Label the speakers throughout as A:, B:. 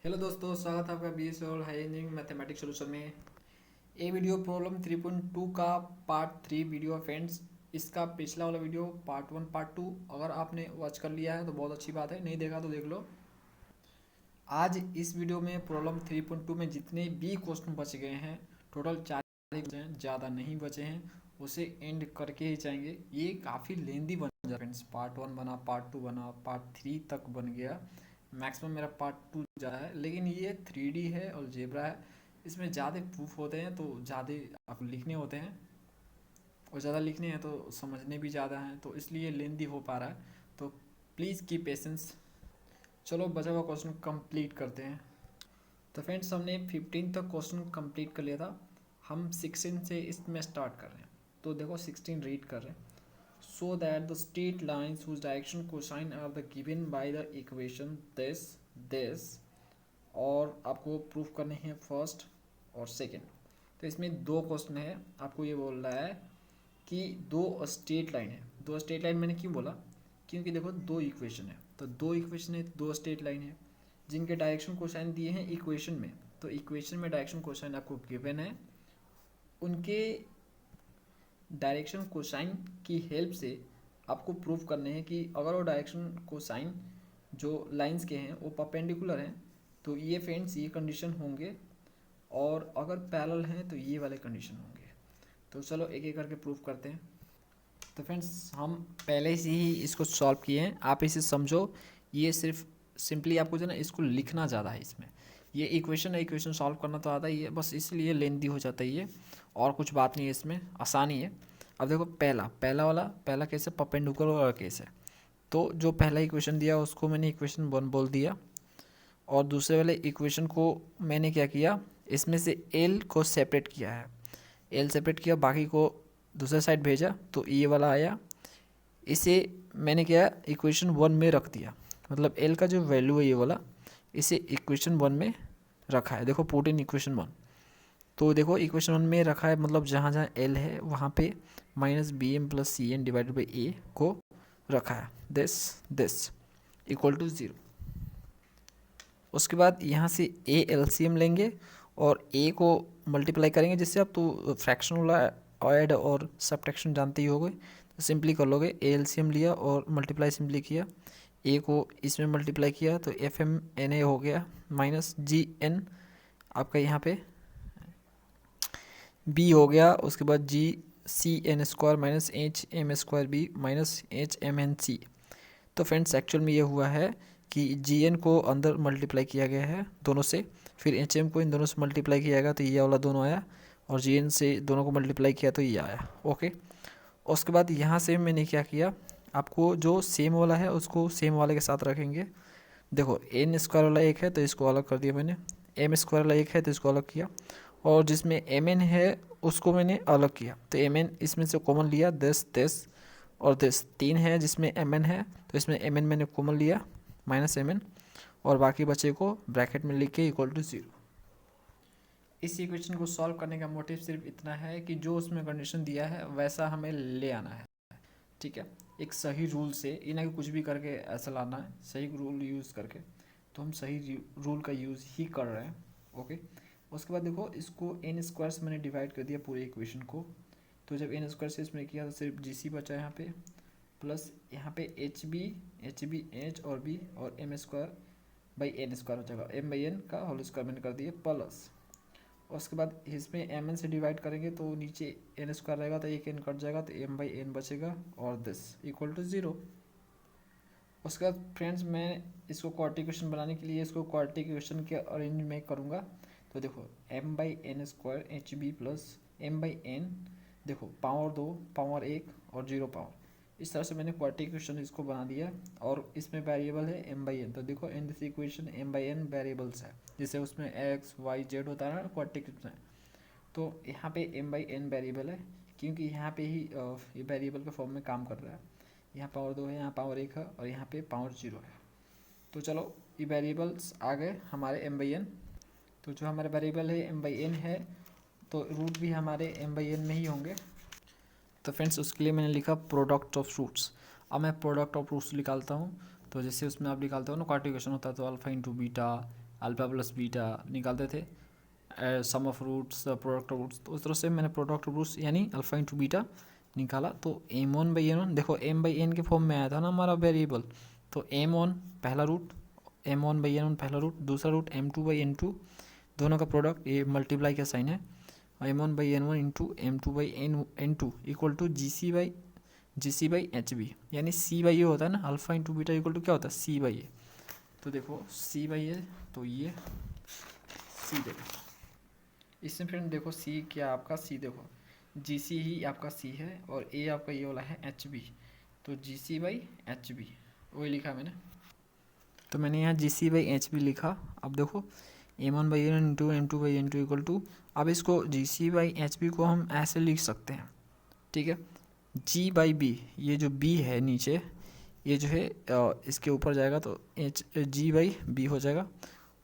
A: Hello दोस्तों, स्वागत है आपका बीएस और हाई इंजीनियरिंग मैथमेटिक्स सोल्यूशन में। ये वीडियो प्रॉब्लम 3.2 का पार्ट 3 वीडियो है फ्रेंड्स। इसका पिछला वाला वीडियो पार्ट 1 पार्ट 2 अगर आपने वॉच कर लिया है तो बहुत अच्छी बात है, नहीं देखा तो देख लो। आज इस वीडियो में प्रॉब्लम 3.2 में जितने भी क्वेश्चन बच गए हैं, टोटल 4 ही बचे हैं, ज़्यादा नहीं बचे हैं, उसे एंड करके ही जाएंगे। ये काफ़ी लेंदी बन जाए फ्रेंड्स। पार्ट 1 बना, पार्ट 2 बना, पार्ट 3 तक बन गया। मैक्सिमम मेरा पार्ट 2 जा रहा है, लेकिन ये 3D है और जेब्रा है। इसमें ज़्यादा प्रूफ होते हैं तो ज़्यादा आपको लिखने होते हैं, और ज़्यादा लिखने हैं तो समझने भी ज़्यादा हैं, तो इसलिए लेंदी हो पा रहा है। तो प्लीज़ की पेशेंस। चलो बचा हुआ क्वेश्चन कंप्लीट करते हैं। तो फ्रेंड्स, हमने 15 तक क्वेश्चन कंप्लीट कर लिया था। हम 16 से इसमें स्टार्ट कर रहे हैं। तो देखो 16 रीड कर रहे हैं। So that the straight lines whose direction cosine are the given by the equation this और आपको प्रूफ करने हैं फर्स्ट और सेकंड। तो इसमें दो क्वेश्चन है। आपको ये बोल रहा है कि दो स्ट्रेट लाइन है। दो स्ट्रेट लाइन मैंने क्यों बोला? क्योंकि देखो दो इक्वेशन है, तो दो इक्वेशन है, दो स्ट्रेट लाइन है जिनके डायरेक्शन कोसाइन दिए हैं इक्वेशन में। तो इक्वेशन में डायरेक्शन कोसाइन आपको गिवन है, उनके डायरेक्शन कोसाइन की हेल्प से आपको प्रूफ करने हैं कि अगर वो डायरेक्शन कोसाइन जो लाइंस के हैं वो परपेंडिकुलर हैं तो ये फ्रेंड्स ये कंडीशन होंगे, और अगर पैरेलल हैं तो ये वाले कंडीशन होंगे। तो चलो एक एक करके प्रूफ करते हैं। तो फ्रेंड्स, हम पहले से ही इसको सॉल्व किए हैं, आप इसे समझो। ये सिर्फ सिंपली आपको जो है ना इसको लिखना ज़्यादा है। इसमें ये इक्वेशन है, इक्वेशन सॉल्व करना तो आता ही है, बस इसलिए लेंदी हो जाता है ये, और कुछ बात नहीं है इसमें, आसानी है। अब देखो पहला केस है परपेंडिकुलर वाला केस है। तो जो पहला इक्वेशन दिया उसको मैंने इक्वेशन 1 बोल दिया, और दूसरे वाले इक्वेशन को मैंने क्या किया, इसमें से एल को सेपरेट किया है। एल सेपरेट किया, बाकी को दूसरे साइड भेजा, तो ये वाला आया। इसे मैंने क्या इक्वेशन 1 में रख दिया, मतलब एल का जो वैल्यू है ये वाला, इसे इक्वेशन 1 में रखा है। देखो पुट इन इक्वेशन 1। तो देखो इक्वेशन 1 में रखा है, मतलब जहाँ जहाँ एल है वहाँ पे -bm+cn डिवाइडेड बाई ए को रखा है। This equal to 0। उसके बाद यहाँ से ए एलसीएम लेंगे और ए को मल्टीप्लाई करेंगे, जिससे आप तो फ्रैक्शन वाला ऐड और सब्ट्रैक्शन जानते ही होगे, तो सिंपली कर लोगे। ए एलसीएम लिया और मल्टीप्लाई सिंपली किया, ए को इसमें मल्टीप्लाई किया तो FMNA हो गया, -GN आपका यहाँ पे बी हो गया। उसके बाद GCN² -HM² B -HMNC। तो फ्रेंड्स एक्चुअल में ये हुआ है कि GN को अंदर मल्टीप्लाई किया गया है दोनों से, फिर HM को इन दोनों से मल्टीप्लाई किया गया तो ये वाला दोनों आया, और GN से दोनों को मल्टीप्लाई किया तो ये आया। ओके, उसके बाद यहाँ से मैंने क्या किया, आपको जो सेम वाला है उसको सेम वाले के साथ रखेंगे। देखो n² वाला एक है तो इसको अलग कर दिया मैंने, m² वाला एक है तो इसको अलग किया, और जिसमें mn है उसको मैंने अलग किया। तो mn इसमें से कॉमन लिया, दिस और दिस 3 है जिसमें mn है, तो इसमें mn मैंने कॉमन लिया -mn, और बाकी बचे को ब्रैकेट में लिख के इक्वल टू 0। इस इक्वेशन को सॉल्व करने का मोटिव सिर्फ इतना है कि जो उसमें कंडीशन दिया है वैसा हमें ले आना है, ठीक है, एक सही रूल से, ये ना कि कुछ भी करके ऐसा लाना है, सही रूल यूज़ करके। तो हम सही रूल का यूज़ ही कर रहे हैं। ओके, उसके बाद देखो इसको n² से मैंने डिवाइड कर दिया पूरे इक्वेशन को। तो जब n² से इसमें किया तो सिर्फ GC बचा यहाँ पे, प्लस यहाँ पे HB H और B और m² हो जाएगा, m/n का होल स्क्वायर मैंने कर दिया प्लस। उसके बाद इसमें mn से डिवाइड करेंगे तो नीचे n² रहेगा तो एक n कट जाएगा तो m/n बचेगा, और दिस इक्वल टू 0। उसके बाद फ्रेंड्स, मैं इसको क्वाड्रेटिक इक्वेशन बनाने के लिए इसको क्वाड्रेटिक इक्वेशन के अरेंज में करूँगा। तो देखो m/n² HB प्लस m/n, देखो पावर 2 पावर 1 और 0 पावर, इस तरह से मैंने क्वाड्रेटिक इक्वेशन इसको बना दिया। और इसमें वेरिएबल है m/n, तो देखो in this equation m/n variables है, जैसे उसमें x y z होता है ना क्वाड्रेटिक में। तो यहाँ पे m/n वेरिएबल है, क्योंकि यहाँ पे ही ये वेरिएबल के फॉर्म में काम कर रहा है। यहाँ पावर 2 है, यहाँ पावर 1 है, और यहाँ पे पावर 0 है। तो चलो ये वेरिएबल्स आ गए हमारे m/n। तो जो हमारे वेरिएबल है m/n है, तो रूट भी हमारे m/n में ही होंगे। तो फ्रेंड्स, उसके लिए मैंने लिखा प्रोडक्ट ऑफ रूट्स। अब मैं प्रोडक्ट ऑफ रूट्स निकालता हूँ। तो जैसे उसमें आप निकालते हो ना क्वाड्रेटिक इक्वेशन होता है, तो alpha into beta alpha plus beta निकालते थे, sum of roots, product of roots, तो उस तरह से मैंने प्रोडक्ट ऑफ रूट्स यानी अल्फा इंटू बीटा निकाला। तो m1/n1 देखो m/n के फॉर्म में आया था ना हमारा वेरिएबल, तो m1 पहला रूट, m1/n1 पहला रूट, दूसरा रूट m2/n2, दोनों का प्रोडक्ट, ये मल्टीप्लाई का साइन है, m1/n1 into m2/n2 equal to GC/HB, यानी C/A होता है ना, alpha into beta equal to क्या होता है C/A। तो देखो C/A, तो ये C देखो, इसमें फ्रेंड देखो C क्या आपका C देखो GC ही आपका C है और A आपका ये वाला है HB, तो GC/HB वही लिखा मैंने। तो मैंने यहाँ GC/HB लिखा। अब देखो m1/n1 into m2/n2 equal to, अब इसको GC/HB को हम ऐसे लिख सकते हैं, ठीक है, G/B, ये जो B है नीचे, ये जो है इसके ऊपर जाएगा तो G/B हो जाएगा,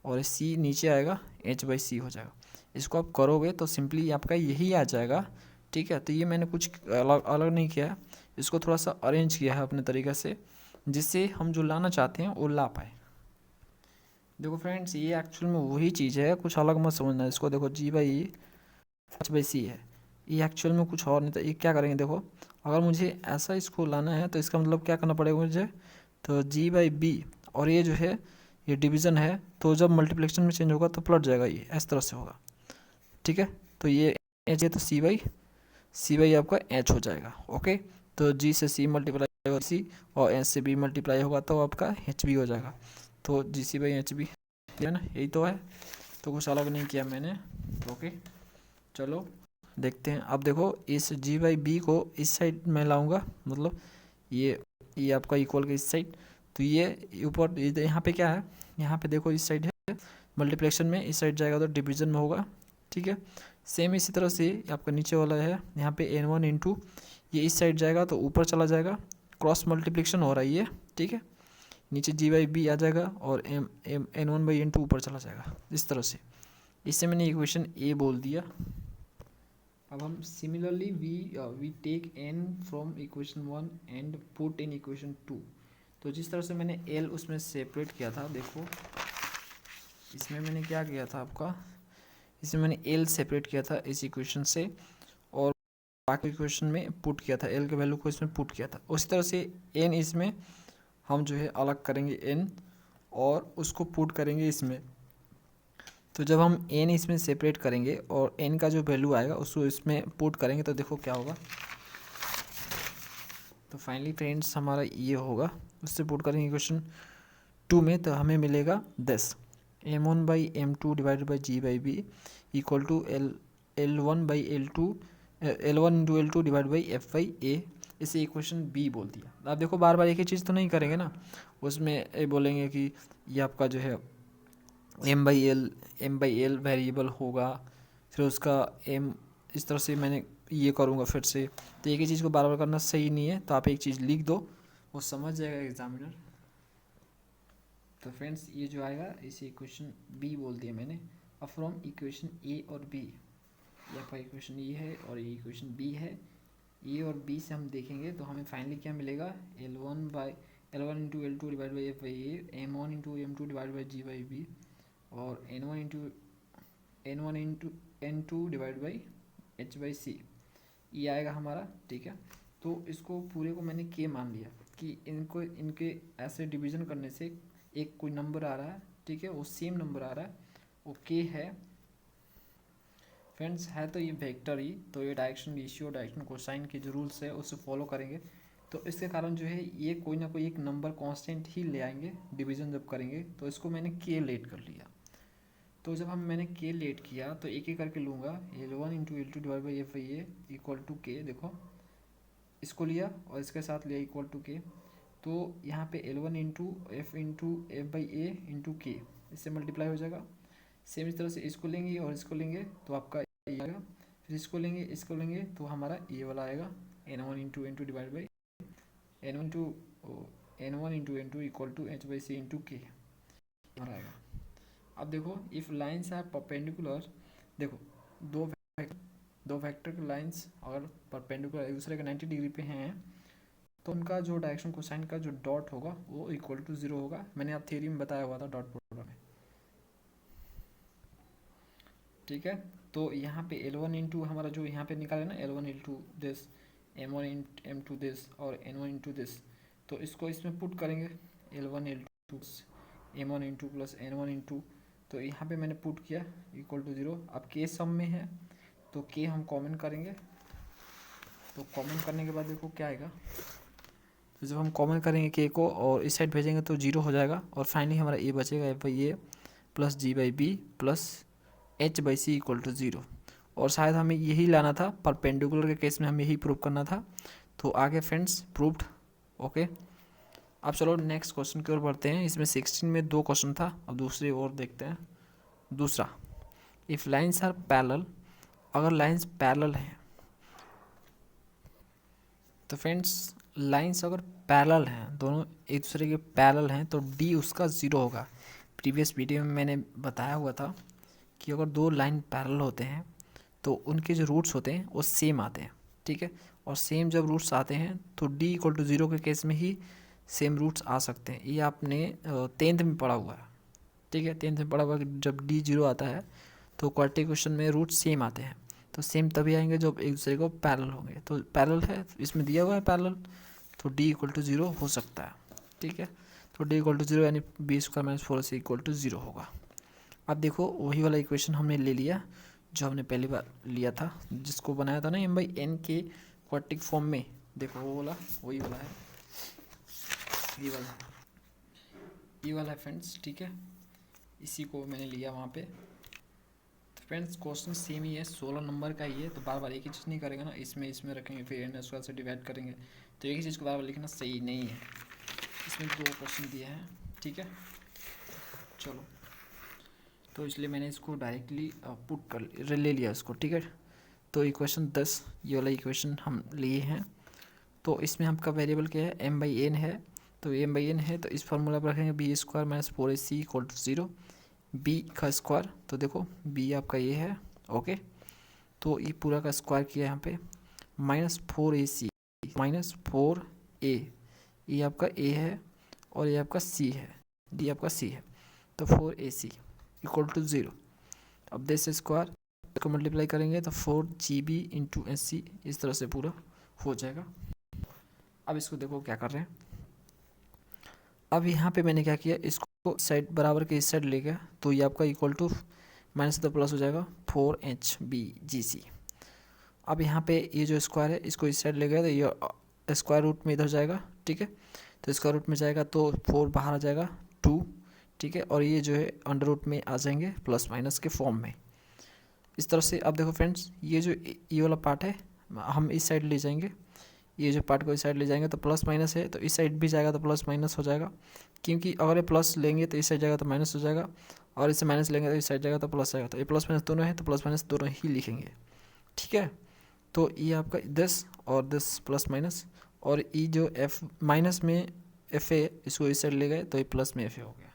A: और C नीचे आएगा H/C हो जाएगा। इसको आप करोगे तो सिंपली आपका यही आ जाएगा, ठीक है। तो ये मैंने कुछ अलग नहीं किया है, इसको थोड़ा सा अरेंज किया है अपने तरीक़े से, जिससे हम जो लाना चाहते हैं वो ला पाए। देखो फ्रेंड्स, ये एक्चुअल में वही चीज़ है, कुछ अलग मत समझना इसको। देखो G/H/C है, ये एक्चुअल में कुछ और नहीं था। ये क्या करेंगे, देखो अगर मुझे ऐसा इसको लाना है तो इसका मतलब क्या करना पड़ेगा मुझे, तो G/B, और ये जो है ये डिवीज़न है, तो जब मल्टीप्लिकेशन में चेंज होगा तो पलट जाएगा, ये इस तरह से होगा, ठीक है। तो ये H है तो C/C आपका H हो जाएगा, ओके। तो G से C मल्टीप्लाई होगा C, और H से B मल्टीप्लाई होगा तो आपका HB हो जाएगा। तो GC/HB है ना, यही तो है, तो कुछ अलग नहीं किया मैंने, ओके। चलो देखते हैं। अब देखो इस G/B को इस साइड में लाऊंगा, मतलब ये आपका इक्वल के इस साइड, तो ये ऊपर यहाँ पे क्या है, यहाँ पे देखो इस साइड है मल्टीप्लिकेशन में, इस साइड जाएगा तो डिवीजन में होगा, ठीक है। सेम इसी तरह से आपका नीचे वाला है, यहाँ पे n1 इंटू, ये इस साइड जाएगा तो ऊपर चला जाएगा, क्रॉस मल्टीप्लिकेशन हो रहा है ये, ठीक है। नीचे G/B आ जाएगा और n1/n2 ऊपर चला जाएगा, इस तरह से। इससे मैंने इक्वेशन A बोल दिया। अब हम similarly we take n from equation 1 and put in equation 2। तो जिस तरह से मैंने L उसमें सेपरेट किया था, देखो इसमें मैंने क्या किया था आपका, इसमें मैंने L सेपरेट किया था इस इक्वेशन से, और बाकी इक्वेशन में पुट किया था, L के वैल्यू को इसमें पुट किया था। उसी तरह से n इसमें हम जो है अलग करेंगे n, और उसको पुट करेंगे इसमें। तो जब हम n इसमें सेपरेट करेंगे और n का जो वैल्यू आएगा उसको इसमें पुट करेंगे तो देखो क्या होगा। तो फाइनली फ्रेंड्स हमारा ये होगा, उससे पुट करेंगे इक्वेशन 2 में, तो हमें मिलेगा 10 m1/m2 divided by G/B equal to L1/L2 L1 into L2 divide by F/A। इसे इक्वेशन B बोल दिया। आप देखो बार बार एक ही चीज़ तो नहीं करेंगे ना, उसमें ये बोलेंगे कि ये आपका जो है m/L वेरिएबल होगा, फिर उसका m, इस तरह से मैंने ये करूँगा फिर से, तो एक ही चीज़ को बार बार करना सही नहीं है। तो आप एक चीज़ लिख दो, वो समझ जाएगा एग्जामिनर। तो फ्रेंड्स ये जो आएगा इसे इक्वेशन B बोल दिया मैंने। अब फ्रॉम इक्वेशन A और B, ये आपका इक्वेशन E है और ये इक्वेशन B है, ए और बी से हम देखेंगे तो हमें फाइनली क्या मिलेगा, L1 into L2 divide by F/A, M1 into M2 divide by G/B, और N1 into N2 divide by H/C, ये आएगा हमारा, ठीक है। तो इसको पूरे को मैंने K मान लिया कि इनके ऐसे डिवीज़न करने से एक कोई नंबर आ रहा है, ठीक है, वो सेम नंबर आ रहा है, वो K है फ्रेंड्स, है तो ये वेक्टर ही, तो ये डायरेक्शन रेशियो, डायरेक्शन कोसाइन के जो रूल्स है उससे फॉलो करेंगे, तो इसके कारण जो है ये कोई ना कोई एक नंबर कांस्टेंट ही ले आएंगे डिवीज़न जब करेंगे। तो इसको मैंने K लेट कर लिया। तो जब मैंने K लेट किया तो एक एक करके लूँगा, L1 into L2 divide by F/A equal to K, देखो इसको लिया और इसके साथ लिया इक्वल टू K। तो यहाँ पे L1 into F/A into K, इससे मल्टीप्लाई हो जाएगा। सेम इस तरह से इसको लेंगे और इसको लेंगे तो आपका ये आएगा, फिर इसको लेंगे तो हमारा ये वाला आएगा, N1 into N2 divide by N1 into N2 equal to H/C into K हमारा आएगा। अब देखो इफ़ लाइन्स आर परपेंडिकुलर, देखो दो वेक्टर के लाइन्स अगर परपेंडिकुलर एक दूसरे के 90 डिग्री पे हैं तो उनका जो डायरेक्शन कोसाइन का जो डॉट होगा वो इक्वल टू 0 होगा। मैंने आप थ्योरी में बताया हुआ था डॉट प्रोडक्ट में। ठीक है। तो यहाँ पे L1 इंटू हमारा जो यहाँ पे निकाले ना L1 into this, M1 M2 this और N1 इंटू दिस, तो इसको इसमें पुट करेंगे L1 L2 M1 into plus N1 into, तो यहाँ पे मैंने पुट किया इक्वल टू 0। अब के सम में है तो के हम कॉमन करेंगे, तो कॉमन करने के बाद देखो क्या आएगा, तो जब हम कॉमन करेंगे के को और इस साइड भेजेंगे तो 0 हो जाएगा और फाइनली हमारा ए बचेगा F by A plus G by B plus H by C equal to 0। और शायद हमें यही लाना था, परपेंडिकुलर के केस में हमें यही प्रूव करना था। तो आगे फ्रेंड्स प्रूव्ड। ओके, अब चलो नेक्स्ट क्वेश्चन की ओर बढ़ते हैं। इसमें 16 में 2 क्वेश्चन था, अब दूसरी ओर देखते हैं। दूसरा, इफ़ लाइन्स आर पैरेलल, अगर लाइन्स पैरेलल हैं, तो फ्रेंड्स लाइन्स अगर पैरेलल हैं, दोनों एक दूसरे के पैरेलल हैं, तो डी उसका 0 होगा। प्रीवियस वीडियो में मैंने बताया हुआ था कि अगर 2 लाइन पैरेलल होते हैं तो उनके जो रूट्स होते हैं वो सेम आते हैं, ठीक है। और सेम जब रूट्स आते हैं तो डी इक्वल टू 0 के केस में ही सेम रूट्स आ सकते हैं। ये आपने 10th में पढ़ा हुआ है, ठीक है। 10th में पढ़ा हुआ है कि जब डी 0 आता है तो क्वाड्रेटिक इक्वेशन में रूट सेम आते हैं। तो सेम तभी आएंगे जब एक दूसरे को पैरेलल होंगे। तो पैरेलल है, इसमें दिया हुआ है पैरेलल, तो डी इक्वल टू 0 हो सकता है, ठीक है। तो डी इक्वल टू 0 यानी B square minus 4ac equal to 0 होगा। अब देखो वही वाला इक्वेशन हमने ले लिया जो हमने पहली बार लिया था, जिसको बनाया था ना m बाई n के क्वाड्रेटिक फॉर्म में। देखो वो वाला वही वाला है, ये वाला है फ्रेंड्स, ठीक है। इसी को मैंने लिया वहाँ पे। तो फ्रेंड्स क्वेश्चन सेम ही है, 16 नंबर का ही है, तो बार बार एक ही चीज़ नहीं करेंगे ना, इसमें रखेंगे फिर n स्क्वायर से डिवाइड करेंगे, तो एक ही चीज़ को बार बार लिखना सही नहीं है। इसमें 2 क्वेश्चन दिए हैं, ठीक है। चलो, तो इसलिए मैंने इसको डायरेक्टली पुट कर ले लिया इसको, ठीक है। तो इक्वेशन 10 ये वाला इक्वेशन हम लिए हैं। तो इसमें आपका वेरिएबल क्या है, m बाई एन है। तो m बाई एन है तो इस फार्मूला पर रखेंगे B square minus 4ac equal to 0, B का स्क्वायर, तो देखो b आपका ये है, ओके। तो ये पूरा का स्क्वायर किया यहाँ पे, माइनस 4ac माइनस 4a, ये आपका a है और ये आपका c है, d आपका c है, तो 4ac इक्वल टू 0। अब दिस स्क्वायर को मल्टीप्लाई करेंगे तो 4gb इंटू एस, इस तरह से पूरा हो जाएगा। अब इसको देखो क्या कर रहे हैं। अब यहाँ पे मैंने क्या किया, इसको साइड बराबर के इस साइड ले गया, तो ये आपका इक्वल टू माइनस तो प्लस हो जाएगा 4hbgc। अब यहाँ पे ये जो स्क्वायर है इसको इस साइड ले गया तो ये स्क्वायर रूट में इधर जाएगा, ठीक है। तो स्क्वायर रूट में जाएगा तो 4 बाहर आ जाएगा 2, ठीक है। और ये जो है अंडर रूट में आ जाएंगे प्लस माइनस के फॉर्म में, इस तरह से। अब देखो फ्रेंड्स ये जो ये वाला पार्ट है हम इस साइड ले जाएंगे, ये जो पार्ट को इस साइड ले जाएंगे तो प्लस माइनस है, तो इस साइड भी जाएगा तो प्लस माइनस हो जाएगा, क्योंकि अगर ये प्लस लेंगे तो इस साइड जाएगा तो माइनस हो जाएगा, और इससे माइनस लेंगे तो इस साइड जाएगा तो प्लस आएगा। तो ये प्लस माइनस दोनों है तो प्लस माइनस दोनों ही लिखेंगे, ठीक है। तो ये आपका 10 और 10 प्लस माइनस, और ये जो एफ माइनस में एफ है इसको इस साइड ले गए तो ये प्लस में एफ हो गया।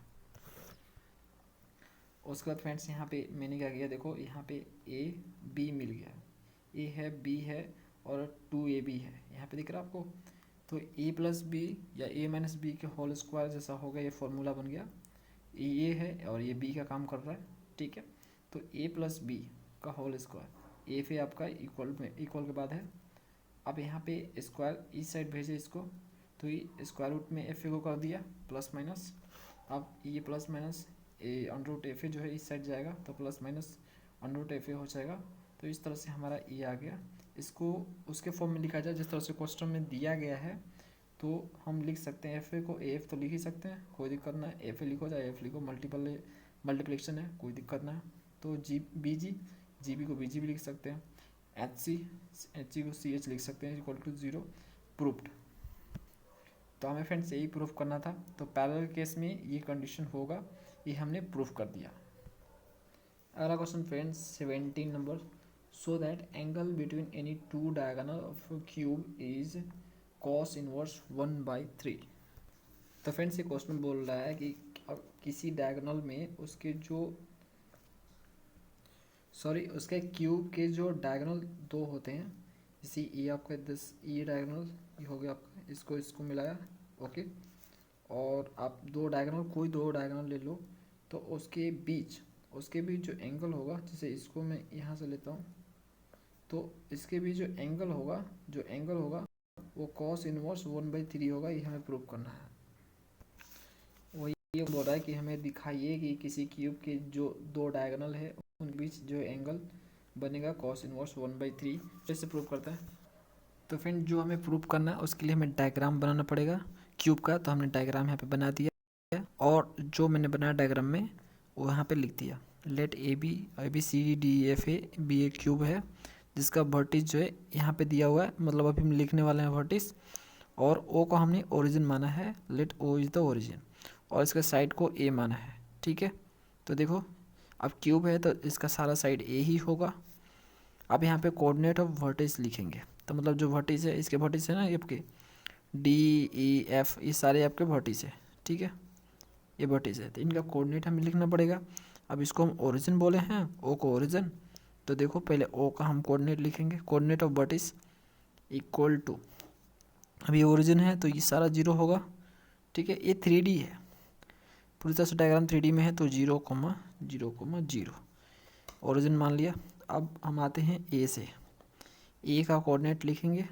A: उसके बाद फ्रेंड्स यहाँ पे मैंने क्या किया, देखो यहाँ पे ए बी मिल गया, ए है बी है और 2ab है, यहाँ पे दिख रहा है आपको। तो a प्लस बी या a माइनस बी के होल स्क्वायर जैसा हो गया, ये फॉर्मूला बन गया। ये है और ये b का काम कर रहा है, ठीक है। तो a प्लस बी का होल स्क्वायर, ए पे आपका इक्वल में इक्वल के बाद है। अब यहाँ पे स्क्वायर इस साइड भेजे इसको, तो ये स्क्वायर रूट में एफ को कर दिया प्लस माइनस। अब ये plus minus A under root F जो है इस साइड जाएगा तो plus minus under root F हो जाएगा। तो इस तरह से हमारा ये आ गया। इसको उसके फॉर्म में लिखा जाए जिस तरह से क्वेश्चन में दिया गया है, तो हम लिख सकते हैं एफ को एफ तो लिख ही सकते हैं, कोई दिक्कत ना है। एफ लिखो चाहे एफ लिखो, मल्टीप्लिकेशन है, कोई दिक्कत ना है। तो जी बी को बी जी भी लिख सकते हैं, एच सी को सी एच लिख सकते हैं इक्वल टू 0, प्रूफ्ड। तो हमें फ्रेंड्स यही प्रूफ करना था। तो पैरेलल केस में ये कंडीशन होगा, ये हमने प्रूफ कर दिया। अगला question friends 17 number, so that angle between any two diagonal of cube is cos inverse 1/3। तो फ्रेंड्स ये क्वेश्चन बोल रहा है कि किसी डायगोनल में उसके उसके क्यूब के जो डायगोनल 2 होते हैं, जैसे ये आपका 10 ये डायगोनल ये हो गया आपका, इसको मिलाया, ओके। और आप कोई दो डायगोनल ले लो, तो उसके बीच उसके बीच जो एंगल होगा, जैसे इसको मैं यहाँ से लेता हूँ, तो इसके बीच जो एंगल होगा वो cos इनवर्स 1/3 होगा। ये हमें प्रूव करना है। वही ये बोल रहा है कि हमें दिखाइए कि किसी क्यूब के जो दो डायगोनल है उनके बीच जो एंगल बनेगा cos इनवर्स 1/3। कैसे प्रूव करता है? तो फ्रेंड जो हमें प्रूव करना है उसके लिए हमें डायग्राम बनाना पड़ेगा क्यूब का। तो हमने डायग्राम यहाँ पे बना दिया और जो मैंने बनाया डायग्राम में वो यहाँ पे लिख दिया। Let A B C D F A B A cube है जिसका वर्टिस जो है यहाँ पे दिया हुआ है, मतलब अभी हम लिखने वाले हैं वर्टिस, और ओ को हमने ओरिजिन माना है। Let O is the origin, और इसका साइड को ए माना है। ठीक है, तो देखो अब क्यूब है तो इसका सारा साइड ए ही होगा। अब यहाँ पे कोऑर्डिनेट ऑफ वर्टिस लिखेंगे, तो मतलब जो वर्टिस है, इसके वर्टिस है ना ये आपके डी ई एफ, ये सारे आपके वर्टिस है। ठीक है, ये वर्टिस है तो इनका कोऑर्डिनेट हमें लिखना पड़ेगा। अब इसको हम ओरिजिन बोले हैं, ओ को ओरिजिन, तो देखो पहले ओ का हम कोऑर्डिनेट लिखेंगे। Coordinate of vertices equal to, अब ये ओरिजिन है तो ये सारा जीरो होगा। ठीक है, ये 3D है, पूरी तरह से डायग्राम 3D में है, तो 0,0,0 ओरिजिन मान लिया। अब हम आते हैं ए से, ए का कोऑर्डिनेट लिखेंगे।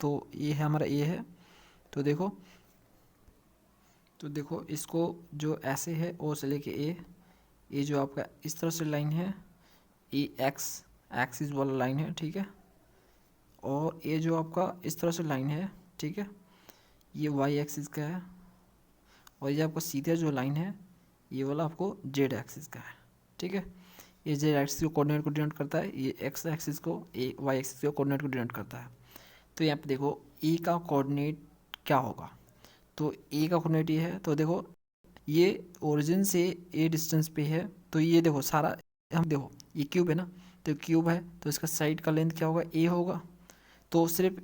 A: तो ये है हमारा ए है, तो देखो इसको जो ऐसे है ओ से लेके ए, ये जो आपका इस तरह से लाइन है, ये एक्सिस वाला लाइन है। ठीक है, और ये जो आपका इस तरह से लाइन है, ठीक है, ये वाई एक्सिस का है, और ये आपका सीधा जो लाइन है ये वाला आपको जेड एक्सिस का है। ठीक है, ये जेड एक्सिस को कोऑर्डिनेट को डिनोट करता है, ये एक्स एक्सिस को वाई एक्सिस को कोऑर्डिनेट को डिनोट करता है। तो यहाँ पे देखो ए का कोऑर्डिनेट क्या होगा, तो ए का कोऑर्डिनेट ये है, तो देखो ये ओरिजिन से ए डिस्टेंस पे है, तो ये देखो सारा हम देखो ये क्यूब है ना, तो क्यूब है तो इसका साइड का लेंथ क्या होगा, ए होगा। तो सिर्फ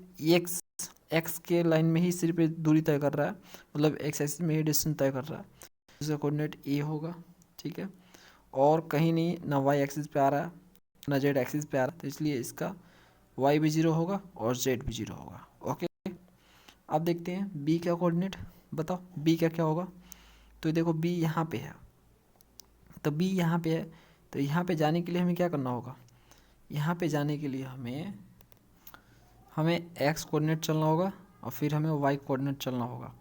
A: एक्स के लाइन में ही सिर्फ दूरी तय कर रहा है, मतलब एक्स एक्सिस में ही डिस्टेंस तय कर रहा है, इसका कोऑर्डिनेट ए होगा। ठीक है, और कहीं नहीं ना वाई एक्सिस पे आ रहा है ना जेड एक्सिस पे आ रहा है, तो इसलिए इसका वाई भी 0 होगा और जेड भी 0 होगा। ओके, अब देखते हैं बी का कोऑर्डिनेट, बताओ बी क्या क्या होगा। तो देखो बी यहाँ पे है, तो बी यहाँ पे है, तो यहाँ पे जाने के लिए हमें क्या करना होगा, यहाँ पे जाने के लिए हमें एक्स कोऑर्डिनेट चलना होगा और फिर हमें वाई कोऑर्डिनेट चलना होगा।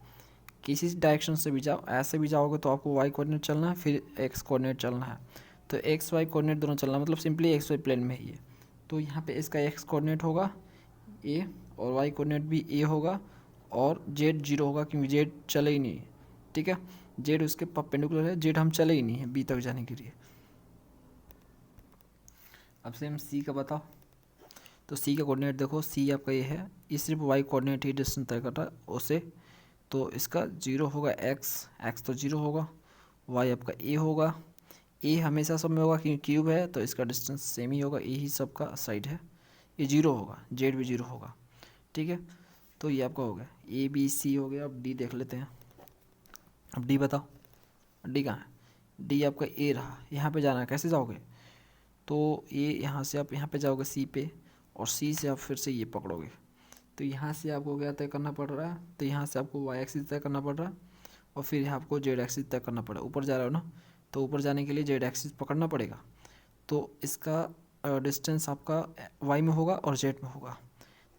A: किसी डायरेक्शन से भी जाओ, ऐसे भी जाओगे तो आपको वाई कोऑर्डिनेट चलना है, फिर एक्स कोऑर्डिनेट चलना है। तो एक्स वाई कोऑर्डिनेट दोनों चलना, मतलब सिंपली एक्स वाई प्लेन में ही है। तो यहाँ पे इसका एक्स कोऑर्डिनेट होगा ए, और वाई कोऑर्डिनेट भी ए होगा, और जेड 0 होगा क्योंकि जेड चले ही नहीं है। ठीक है, जेड उसके परपेंडिकुलर है, जेड हम चले ही नहीं है बी तक जाने के लिए। अब से हम सी का बताओ, तो सी का कोऑर्डिनेट देखो, सी आपका ये है, ये सिर्फ वाई कोऑर्डिनेट ही डिस्टेंस तय कर रहा है उससे, तो इसका 0 होगा, एक्स तो 0 होगा, वाई आपका ए होगा। ए हमेशा सब में होगा क्योंकि क्यूब है तो इसका डिस्टेंस सेम ही होगा, ए ही सबका साइड है, ये 0 होगा, जेड भी 0 होगा। ठीक है, तो ये आपका हो गया ए बी सी हो गया। अब डी देख लेते हैं। अब डी बताओ, डी कहाँ है, डी आपका ए रहा, यहाँ पे जाना है, कैसे जाओगे, तो ये यहाँ से आप यहाँ पे जाओगे सी पे, और सी से आप फिर से ये पकड़ोगे, तो यहाँ से आपको क्या तय करना पड़ रहा है, तो यहाँ से आपको वाई एक्सिस तय करना पड़ रहा है, और फिर यहाँ आपको जेड एक्सिस तय करना पड़ेगा। ऊपर जा रहे हो ना, तो ऊपर जाने के लिए जेड एक्सिस पकड़ना पड़ेगा। तो इसका डिस्टेंस आपका वाई में होगा और जेड में होगा।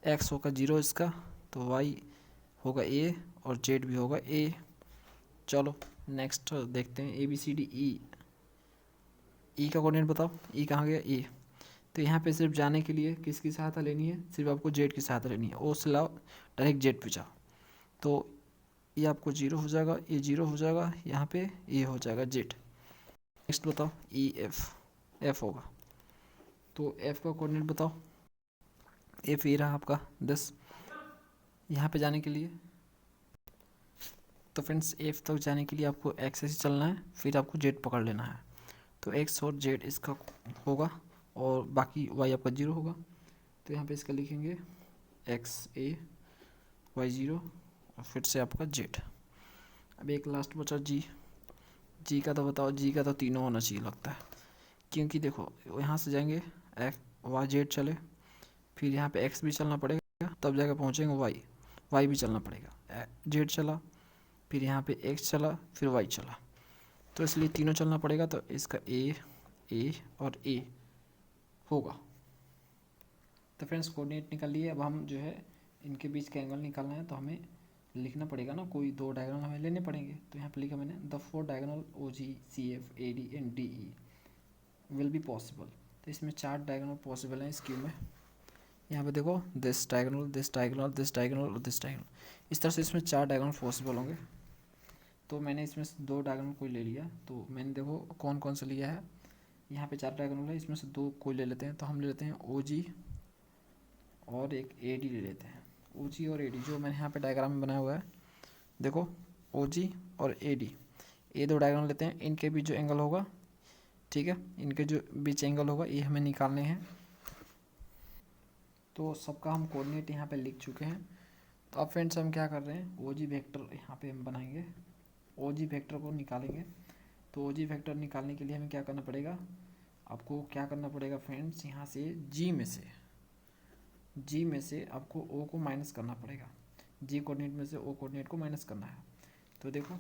A: एक्स होगा 0 इसका, तो वाई होगा ए और जेड भी होगा ए। चलो नेक्स्ट देखते हैं, ए बी सी डी ई। ई का कोऑर्डिनेट बताओ, ई कहाँ गया, ए। तो यहाँ पे सिर्फ जाने के लिए किसकी सहायता लेनी है, सिर्फ आपको जेड की सहायता लेनी है। ओ से लाओ, डायरेक्ट जेड पे जाओ, तो ये आपको 0 हो जाएगा, ये 0 हो जाएगा, यहाँ पे ये हो जाएगा जेड। नेक्स्ट बताओ ई एफ होगा, तो एफ का कोऑर्डिनेट बताओ। एफ ये रहा आपका 10, यहाँ पे जाने के लिए, तो फ्रेंड्स एफ तक जाने के लिए आपको एक्स से चलना है, फिर आपको जेड पकड़ लेना है। तो एक्स और जेड इसका होगा, और बाकी वाई आपका 0 होगा। तो यहाँ पे इसका लिखेंगे एक्स ए वाई 0 और फिर से आपका जेड। अब एक लास्ट बचा जी। जी का तो बताओ, जी का तो तीनों होना चाहिए लगता है, क्योंकि देखो यहाँ से जाएंगे वाई जेड चले, फिर यहाँ पे एक्स भी चलना पड़ेगा, तब जाकर पहुँचेंगे वाई भी चलना पड़ेगा। जेड चला, फिर यहाँ पे एक्स चला, फिर वाई चला, तो इसलिए तीनों चलना पड़ेगा। तो इसका ए ए और ए होगा। तो फ्रेंड्स कोऑर्डिनेट निकाल लिए। अब हम जो है इनके बीच का एंगल निकालना है, तो हमें लिखना पड़ेगा ना, कोई दो डायगोनल हमें लेने पड़ेंगे। तो यहाँ पे लिखा मैंने the four diagonal O G C F A D and D E will be possible. तो इसमें चार डायगोनल पॉसिबल हैं इस क्यू में। यहाँ पे देखो this diagonal, this diagonal, this diagonal और दिस डायगोनल, इस तरह से इसमें चार डायगोनल पॉसिबल होंगे। तो मैंने इसमें से दो डायगोनल कोई ले लिया। तो मैंने देखो कौन कौन सा लिया है, यहाँ पे चार डायगोनल है, इसमें से दो कोई ले लेते हैं। तो हम ले लेते हैं ओ जी और एक ए डी ले लेते हैं। ओ जी और ए डी जो मैंने यहाँ पे डायग्राम में बनाया हुआ है, देखो ओ जी और ए डी, ये दो डायग्राम लेते हैं। इनके बीच जो एंगल होगा, ठीक है, इनके जो बीच एंगल होगा ये हमें निकालने हैं। तो सबका हम कोऑर्डिनेट यहाँ पे लिख चुके हैं। तो अब फ्रेंड्स हम क्या कर रहे हैं, ओ जी वेक्टर यहाँ पे हम बनाएंगे, ओ जी वेक्टर को निकालेंगे। तो ओ जी वेक्टर निकालने के लिए हमें क्या करना पड़ेगा, आपको क्या करना पड़ेगा फ्रेंड्स, यहाँ से जी में से आपको ओ को माइनस करना पड़ेगा। जी कोऑर्डिनेट में से ओ कोऑर्डिनेट को माइनस करना है। तो देखो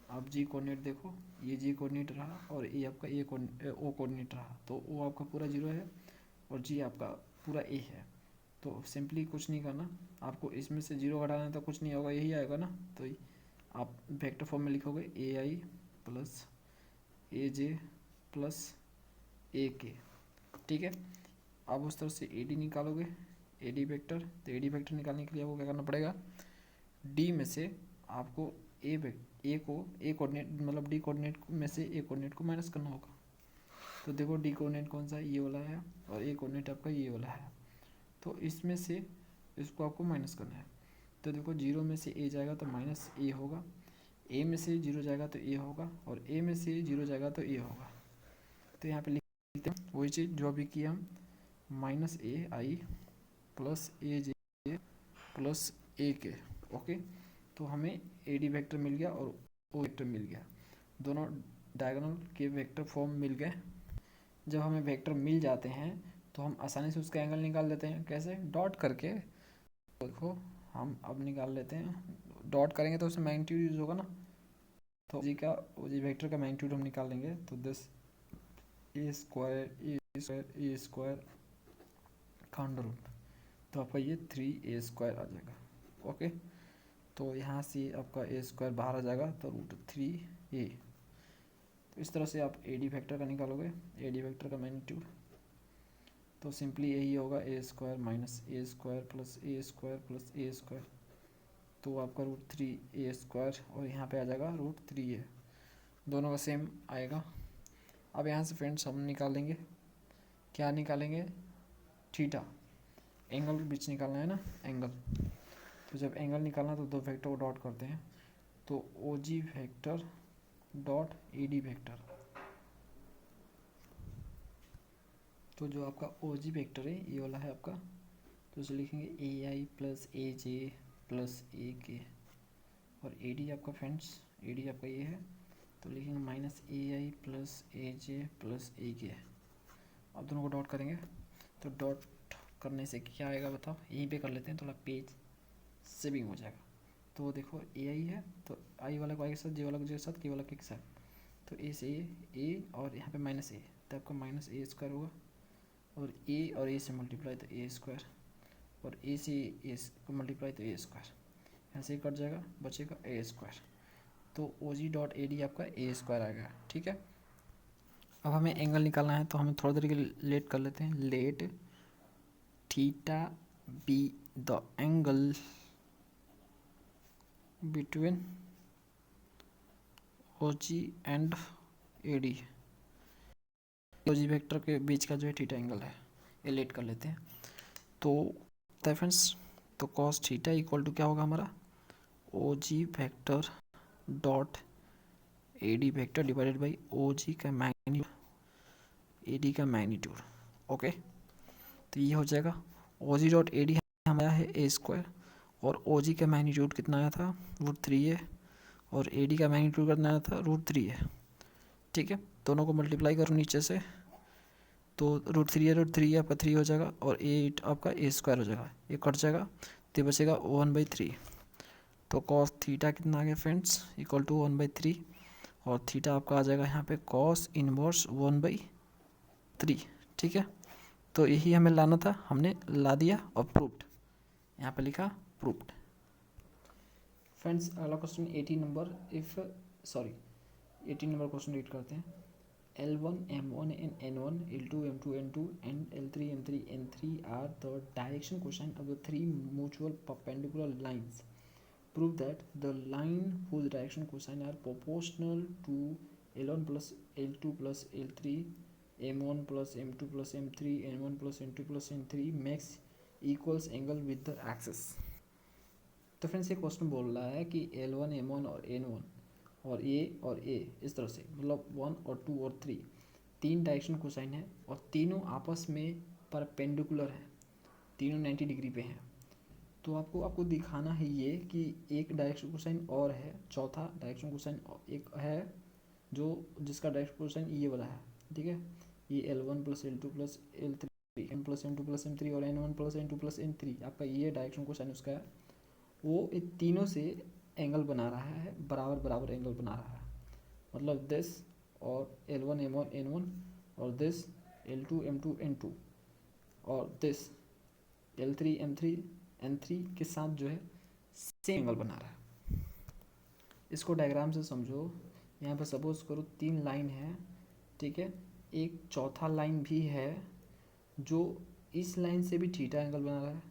A: आप जी कोऑर्डिनेट देखो, ये जी कोऑर्डिनेट रहा और ये आपका ए ओ कोऑर्डिनेट रहा। तो ओ आपका पूरा जीरो है और जी आपका पूरा ए है। तो सिंपली कुछ नहीं करना, आपको इसमें से जीरो घटाना है तो कुछ नहीं होगा, यही आएगा ना। तो आप वेक्टर फॉर्म में लिखोगे ए आई प्लस ए जे प्लस ए के, ठीक है। अब उस तरह से ए डी निकालोगे, ए डी वेक्टर। तो ए डी वेक्टर निकालने के लिए आपको क्या करना पड़ेगा, डी में से आपको ए कोऑर्डिनेट मतलब डी कोऑर्डिनेट में से ए कोऑर्डिनेट को माइनस करना होगा। तो देखो डी कोऑर्डिनेट कौन सा है, ये वाला है, और ए कोऑर्डिनेट आपका ये वाला है। तो इसमें से इसको आपको माइनस करना है। तो देखो जीरो में से ए जाएगा तो माइनस ए होगा, ए में से जीरो जाएगा तो ए होगा, और ए में से जीरो जाएगा तो ए होगा। तो यहाँ पे लिखते हैं वही चीज़ जो अभी किया हम, minus A I plus A J plus ए के, ओके। तो हमें ए डी वेक्टर मिल गया और ओ वेक्टर मिल गया, दोनों डायगोनल के वेक्टर फॉर्म मिल गए। जब हमें वेक्टर मिल जाते हैं तो हम आसानी से उसका एंगल निकाल लेते हैं। कैसे, डॉट करके। देखो हम अब निकाल लेते हैं, डॉट करेंगे तो उसमें मैग्नीट्यूड यूज होगा ना। तो जी वेक्टर का मैग्नीट्यूड हम निकाल लेंगे। तो दिस ए स्क्वायर का अंडर रूट, तो आपका ये 3a² आ जाएगा, ओके। तो यहाँ से आपका a² बाहर आ जाएगा तो √3a। तो इस तरह से आप ए डी वेक्टर का निकालोगे, ए डी वेक्टर का मैग्नीट्यूड। तो सिंपली यही होगा a² minus a² plus a² plus a²। तो आपका √3a² और यहाँ पे आ जाएगा √3a, दोनों का सेम आएगा। अब यहाँ से फ्रेंड्स हम निकालेंगे, क्या निकालेंगे, थीटा, एंगल के बीच निकालना है ना, एंगल। तो जब एंगल निकालना तो दो वेक्टर को डॉट करते हैं। तो O G vector dot A D vector. तो जो आपका ओ जी वेक्टर है ये वाला है आपका, तो उसे लिखेंगे ए आई प्लस ए जे प्लस ए के, और ए डी आपका फ्रेंड्स, ए डी आपका ये है, तो लिखेंगे minus A I plus A J plus ए के। अब दोनों को डॉट करेंगे, तो डॉट करने से क्या आएगा बताओ, यहीं पे कर लेते हैं, थोड़ा पेज सेविंग हो जाएगा। तो देखो ए आई है तो आई वाला को आई के साथ, जे वाला को जे के साथ, के वाला के साथ, तो ए से ए और यहाँ पे माइनस ए, तो आपका माइनस a² होगा, और ए से मल्टीप्लाई तो a², और ए से ए को मल्टीप्लाई तो a², यहाँ से कट जाएगा, बचेगा a²। तो O ji dot A D आपका a² आएगा, ठीक है। अब हमें एंगल निकालना है, तो हमें थोड़ा देर के लिए लेट कर लेते हैं। Let theta be the angle between O G and A D. O G vector के बीच का जो है थीटा एंगल है, ये लेट कर लेते हैं। तो फ्रेंड्स, तो कॉस थीटा इक्वल टू क्या होगा हमारा, O G vector dot A D vector divided by O G का मैग्नीट्यूड, ए डी का मैग्नीट्यूड, ओके। तो ये हो जाएगा ओ जी डॉट ए डी हमारा है a², और ओ जी का मैग्नीट्यूड कितना आया था, √3a, और ए डी का मैग्नीट्यूड कितना आया था, √3a, ठीक है। दोनों को मल्टीप्लाई करो नीचे से, तो √3a आपका 3 हो जाएगा, और 8 आपका a² हो जाएगा, ये कट जाएगा, तो बचेगा 1/3। तो कॉस थीटा कितना आ गया फ्रेंड्स, इक्वल टू 1/3, और थीटा आपका आ जाएगा यहाँ पे कॉस इनवर्स 1/3। 3, ठीक है। तो यही हमें लाना था, हमने ला दिया और प्रूव्ड, यहाँ पे लिखा प्रूव्ड। फ्रेंड्स अगला question 18 number 18 number question read करते हैं। L1 M1 and N1 L2 M2 N2 and L3 M3 N3 are the direction cosine of the three mutual perpendicular lines. Prove that the line whose direction cosine are proportional to L1 plus L2 plus L3 M1 plus M2 plus M3 N1 plus N2 plus N3 makes equals angle with the axis. तो friends ये question बोल रहा है कि L1 M1 और N1 और ए इस तरह से, मतलब 1 और 2 और 3 तीन डायरेक्शन कोसाइन है और तीनों आपस में परपेंडिकुलर हैं, तीनों 90 डिग्री पे हैं। तो आपको दिखाना है ये कि एक डायरेक्शन कोसाइन और है, चौथा डायरेक्शन कोसाइन एक है जो जिसका डायरेक्शन कोसाइन ये वाला है, ठीक है। ये L1 plus L2 plus L3 M plus M2 plus M3 और N1 plus N2 plus N3 आपका ये डायरेक्शन कोसाइन उसका है, वो इन तीनों से एंगल बना रहा है, बराबर बराबर एंगल बना रहा है। मतलब दिस और L1 M1 N1 और दिस L2 M2 N2 और दिस L3 M3 N3 के साथ जो है सेम एंगल बना रहा है। इसको डायग्राम से समझो। यहाँ पर सपोज करो तीन लाइन है, ठीक है। एक चौथा लाइन भी है जो इस लाइन से भी थीटा एंगल बना रहा है,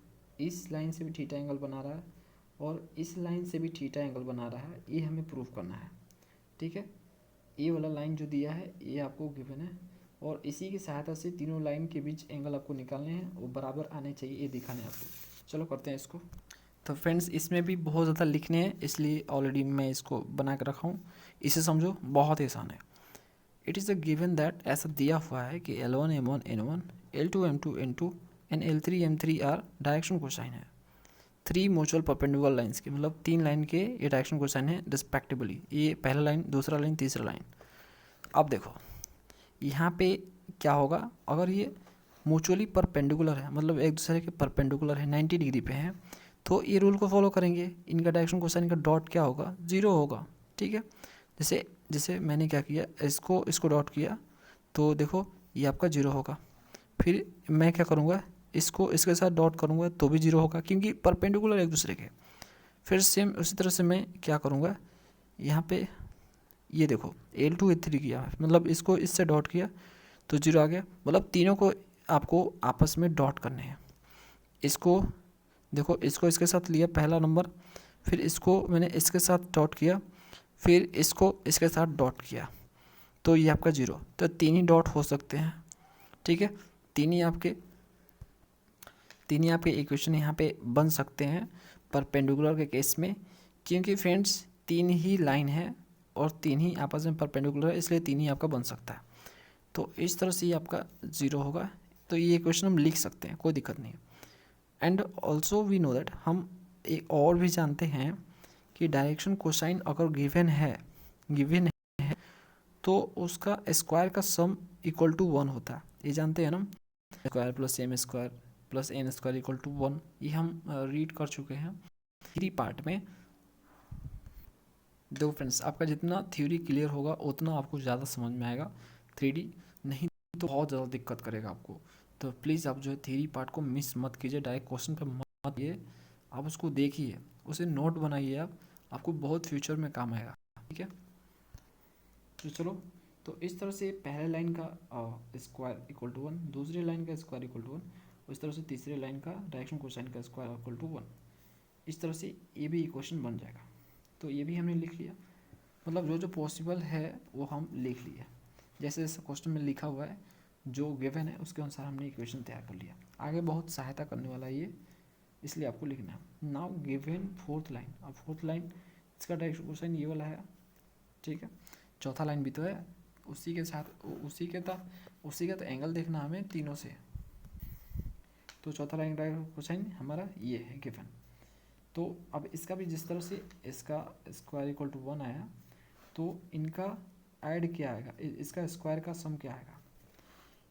A: इस लाइन से भी थीटा एंगल बना रहा है और इस लाइन से भी थीटा एंगल बना रहा है। ये हमें प्रूव करना है, ठीक है। ये वाला लाइन जो दिया है ये आपको गिवन है और इसी की सहायता से तीनों लाइन के बीच एंगल आपको निकालने हैं, वो बराबर आने चाहिए, ये दिखाना है आपको। चलो करते हैं इसको। तो फ्रेंड्स इसमें भी बहुत ज़्यादा लिखने हैं, इसलिए ऑलरेडी मैं इसको बना कर रखा हूँ, इसे समझो, बहुत ही आसान है। It is a given that, ऐसा दिया हुआ है कि L1 M1 N1 L2 M2 N2 and L3 M3 are direction cosine है थ्री म्यूचुअल परपेंडिकुलर लाइंस के, मतलब तीन लाइन के ये डायरेक्शन कोसाइन है रिस्पेक्टिवली। ये पहला लाइन, दूसरा लाइन, तीसरा लाइन। अब देखो यहाँ पे क्या होगा, अगर ये म्यूचुअली परपेंडिकुलर है, मतलब एक दूसरे के परपेंडिकुलर है, 90 डिग्री पे हैं, तो ये रूल को फॉलो करेंगे, इनका डायरेक्शन कोसाइन का डॉट क्या होगा, 0 होगा, ठीक है। जैसे जैसे मैंने क्या किया, इसको डॉट किया तो देखो ये आपका 0 होगा। फिर मैं क्या करूँगा, इसको इसके साथ डॉट करूँगा तो भी 0 होगा, क्योंकि परपेंडिकुलर एक दूसरे के। फिर सेम उसी तरह से मैं क्या करूँगा, यहाँ पे ये देखो L2 L3 किया, मतलब इसको इससे डॉट किया तो 0 आ गया। मतलब तीनों को आपको आपस में डॉट करने हैं। इसको देखो, इसको इसके साथ लिया पहला नंबर, फिर इसको मैंने इसके साथ डॉट किया, फिर इसको इसके साथ डॉट किया, तो ये आपका 0। तो तीन ही डॉट हो सकते हैं, ठीक है। तीन ही आपके इक्वेशन यहाँ पे बन सकते हैं परपेंडिकुलर के केस में, क्योंकि फ्रेंड्स तीन ही लाइन है और तीन ही आपस में परपेंडिकुलर है, इसलिए तीन ही आपका बन सकता है। तो इस तरह से ये आपका 0 होगा। तो ये इक्वेशन हम लिख सकते हैं, कोई दिक्कत नहीं है। And also we know that, हम एक और भी जानते हैं कि डायरेक्शन कोसाइन अगर गिवन है तो उसका स्क्वायर का सम इक्वल टू 1 होता है, ये जानते हैं ना। Square plus M square plus N square equal to 1, ये हम रीड कर चुके हैं थ्योरी पार्ट में। देखो फ्रेंड्स, आपका जितना थ्योरी क्लियर होगा उतना आपको ज़्यादा समझ में आएगा, 3D नहीं तो बहुत ज़्यादा दिक्कत करेगा आपको। तो प्लीज़ आप जो है थ्योरी पार्ट को मिस मत कीजिए, डायरेक्ट क्वेश्चन पे मत ये, आप उसको देखिए, उसे नोट बनाइए, आपको बहुत फ्यूचर में काम आएगा, ठीक है। तो चलो, तो इस तरह से पहले लाइन का स्क्वायर इक्वल टू 1, दूसरी लाइन का स्क्वायर इक्वल टू 1, इस तरह से तीसरे लाइन का डायरेक्शन कोसाइन का स्क्वायर इक्वल टू 1, इस तरह से ये भी इक्वेशन बन जाएगा। तो ये भी हमने लिख लिया, मतलब जो जो पॉसिबल है वो हम लिख लिया, जैसे जैसे क्वेश्चन में लिखा हुआ है, जो गिवन है उसके अनुसार हमने इक्वेशन तैयार कर लिया। आगे बहुत सहायता करने वाला है ये, इसलिए आपको लिखना है। नाउ गिवन फोर्थ लाइन, अब फोर्थ लाइन इसका डायरेक्शन कोसाइन ये वाला है, ठीक है। चौथा लाइन भी तो है, उसी के साथ उसी का तो एंगल देखना हमें तीनों से। तो चौथा लाइन का क्वेश्चन हमारा ये है गिवन। तो अब इसका भी जिस तरह से इसका स्क्वायर इक्वल टू 1 आया, तो इनका ऐड क्या आएगा, इसका स्क्वायर का सम क्या आएगा।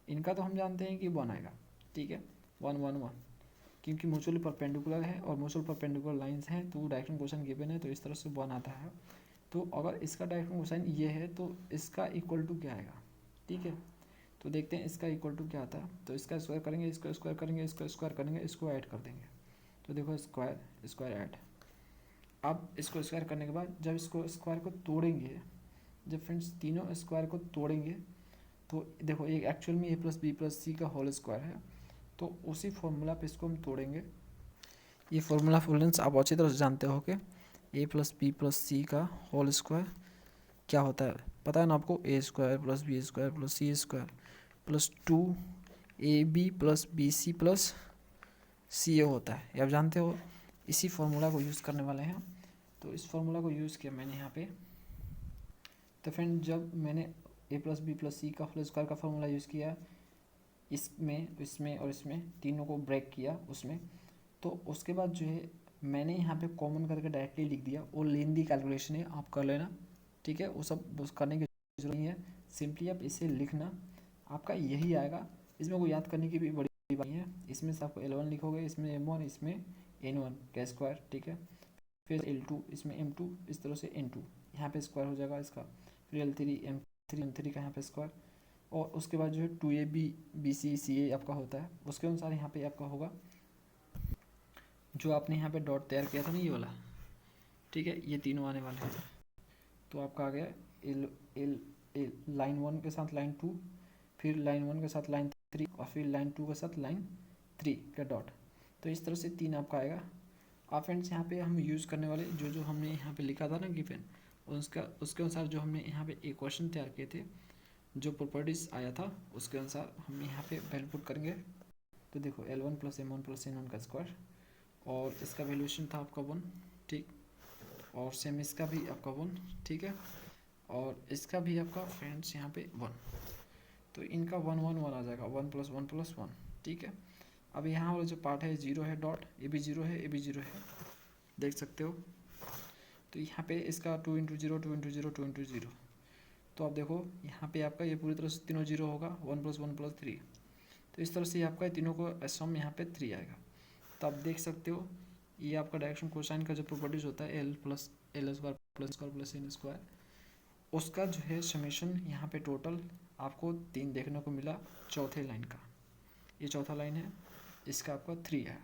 A: इनका तो हम जानते हैं कि 1 आएगा, ठीक है, 1 1 1, क्योंकि म्यूचुअली परपेंडिकुलर है और म्यूचुअल परपेंडिकुलर लाइंस हैं, तो डायरेक्शन क्वेश्चन गिवन है, तो इस तरह से 1 आता है। तो अगर इसका डायरेक्शन कोसाइन ये है तो इसका इक्वल टू क्या आएगा, ठीक है। तो देखते हैं इसका इक्वल टू क्या आता है। तो इसका स्क्वायर करेंगे, इसका स्क्वायर करेंगे, इसका स्क्वायर करेंगे, इसको ऐड कर देंगे। तो देखो स्क्वायर स्क्वायर ऐड। अब इसको स्क्वायर करने के बाद जब इसको स्क्वायर को तोड़ेंगे, जब फ्रेंड्स तीनों स्क्वायर को तोड़ेंगे तो देखो एक एक्चुअल में a+b+c का होल स्क्वायर है, तो उसी फॉर्मूला पे इसको हम तोड़ेंगे। ये फॉर्मूला फ्रेंड्स आप अच्छी तरह से जानते हो कि a+b+c का होल स्क्वायर क्या होता है, पता है ना आपको, a² + b² + c² + 2ab + bc + ca होता है, ये आप जानते हो। इसी फॉर्मूला को यूज़ करने वाले हैं। तो इस फॉर्मूला को यूज़ किया मैंने यहाँ पे। तो फ्रेंड जब मैंने a+b+c का होल स्क्वायर का फॉर्मूला यूज़ किया, इसमें इसमें और इसमें तीनों को ब्रेक किया उसमें, तो उसके बाद जो है मैंने यहाँ पे कॉमन करके डायरेक्टली लिख दिया। वो लेंदी कैलकुलेशन है, आप कर लेना, ठीक है, वो सब करने की जरूरत नहीं है। सिंपली आप इसे लिखना, आपका यही आएगा। इसमें कोई याद करने की भी बड़ी बात नहीं है। इसमें से आपको L1 लिखोगे, इसमें M1, इसमें N1 का स्क्वायर, ठीक है, फिर L2, इसमें M2, इस तरह से N2, यहाँ पे स्क्वायर हो जाएगा इसका, फिर L3 M3 का यहाँ पे स्क्वायर, और उसके बाद जो है 2ab bc ca आपका होता है। उसके अनुसार यहाँ पे आपका होगा जो आपने यहाँ पे डॉट तैयार किया था ना, ये वाला, ठीक है, ये तीनों आने वाले हैं। तो आपका आ गया एल लाइन 1 के साथ लाइन 2, फिर लाइन 1 के साथ लाइन 3, और फिर लाइन 2 के साथ लाइन 3 का डॉट। तो इस तरह से 3 आपका आएगा। आप फ्रेंड्स यहाँ पे हम यूज़ करने वाले जो हमने यहाँ पे लिखा था ना गिवन, उसके अनुसार जो हमने यहाँ पे एक क्वेश्चन तैयार किए थे, जो प्रॉपर्टीज़ आया था उसके अनुसार हमने यहाँ पे वैल्यू पुट करेंगे। तो देखो L1 + M1 + N1 का स्क्वायर, और इसका वैल्यूएशन था आपका 1, ठीक, और सेम इसका भी आपका 1, ठीक है, और इसका भी आपका फ्रेंड्स यहाँ पे 1। तो इनका 1 1 1 आ जाएगा, 1 + 1 + 1, ठीक है। अब यहाँ वाला जो पार्ट है 0 है, डॉट, ये भी 0 है, ये भी 0 है, देख सकते हो। तो यहाँ पे इसका 2 × 0 2 × 0 2 × 0, तो आप देखो यहाँ पे आपका ये पूरी तरह से तीनों 0 होगा, 1 + 1 + 3। तो इस तरह से आपका तीनों को सम यहाँ पे 3 आएगा। तो आप देख सकते हो ये आपका डायरेक्शन कोसाइन का जो प्रॉपर्टीज होता है L + L² + N², उसका जो है समेशन यहाँ पे टोटल आपको 3 देखने को मिला चौथे लाइन का। ये चौथा लाइन है, इसका आपका 3 है।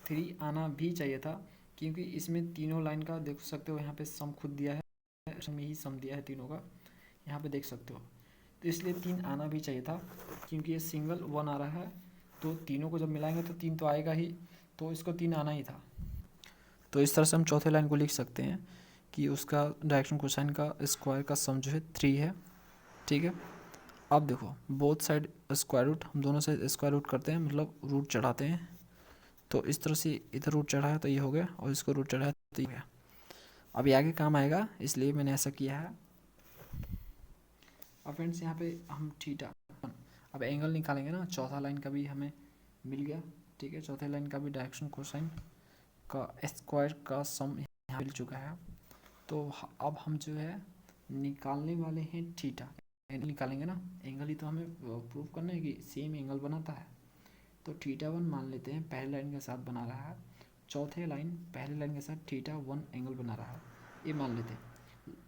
A: 3 आना भी चाहिए था, क्योंकि इसमें तीनों लाइन का देख सकते हो यहाँ पे सम खुद दिया है, में ही सम दिया है तीनों का, यहाँ पे देख सकते हो। तो इसलिए 3 आना भी चाहिए था, क्योंकि ये सिंगल 1 आ रहा है, तो तीनों को जब मिलाएंगे तो 3 तो आएगा ही, तो इसको 3 आना ही था। तो इस तरह से हम चौथे लाइन को लिख सकते हैं कि उसका डायरेक्शन कोसाइन का स्क्वायर का सम जो है 3 है, ठीक है। अब देखो बोथ साइड स्क्वायर रूट, हम दोनों साइड स्क्वायर रूट करते हैं, मतलब रूट चढ़ाते हैं। तो इस तरह से इधर रूट चढ़ाया तो ये हो गया, और इसको रूट चढ़ाया तो ये हो गया। अब ये आगे काम आएगा, इसलिए मैंने ऐसा किया है। अब फ्रेंड्स यहाँ पे हम थीटा, अब एंगल निकालेंगे ना, चौथा लाइन का भी हमें मिल गया, ठीक है, चौथे लाइन का भी डायरेक्शन कोसाइन का स्क्वायर का सम यहाँ मिल चुका है। तो अब हम जो है निकालने वाले हैं थीटा, एंगल निकालेंगे ना, एंगल ही तो हमें प्रूव करना है कि सेम एंगल बनाता है। तो θ1 मान लेते हैं, पहले लाइन के साथ बना रहा है, चौथे लाइन पहले लाइन के साथ θ1 एंगल बना रहा है, ये मान लेते हैं।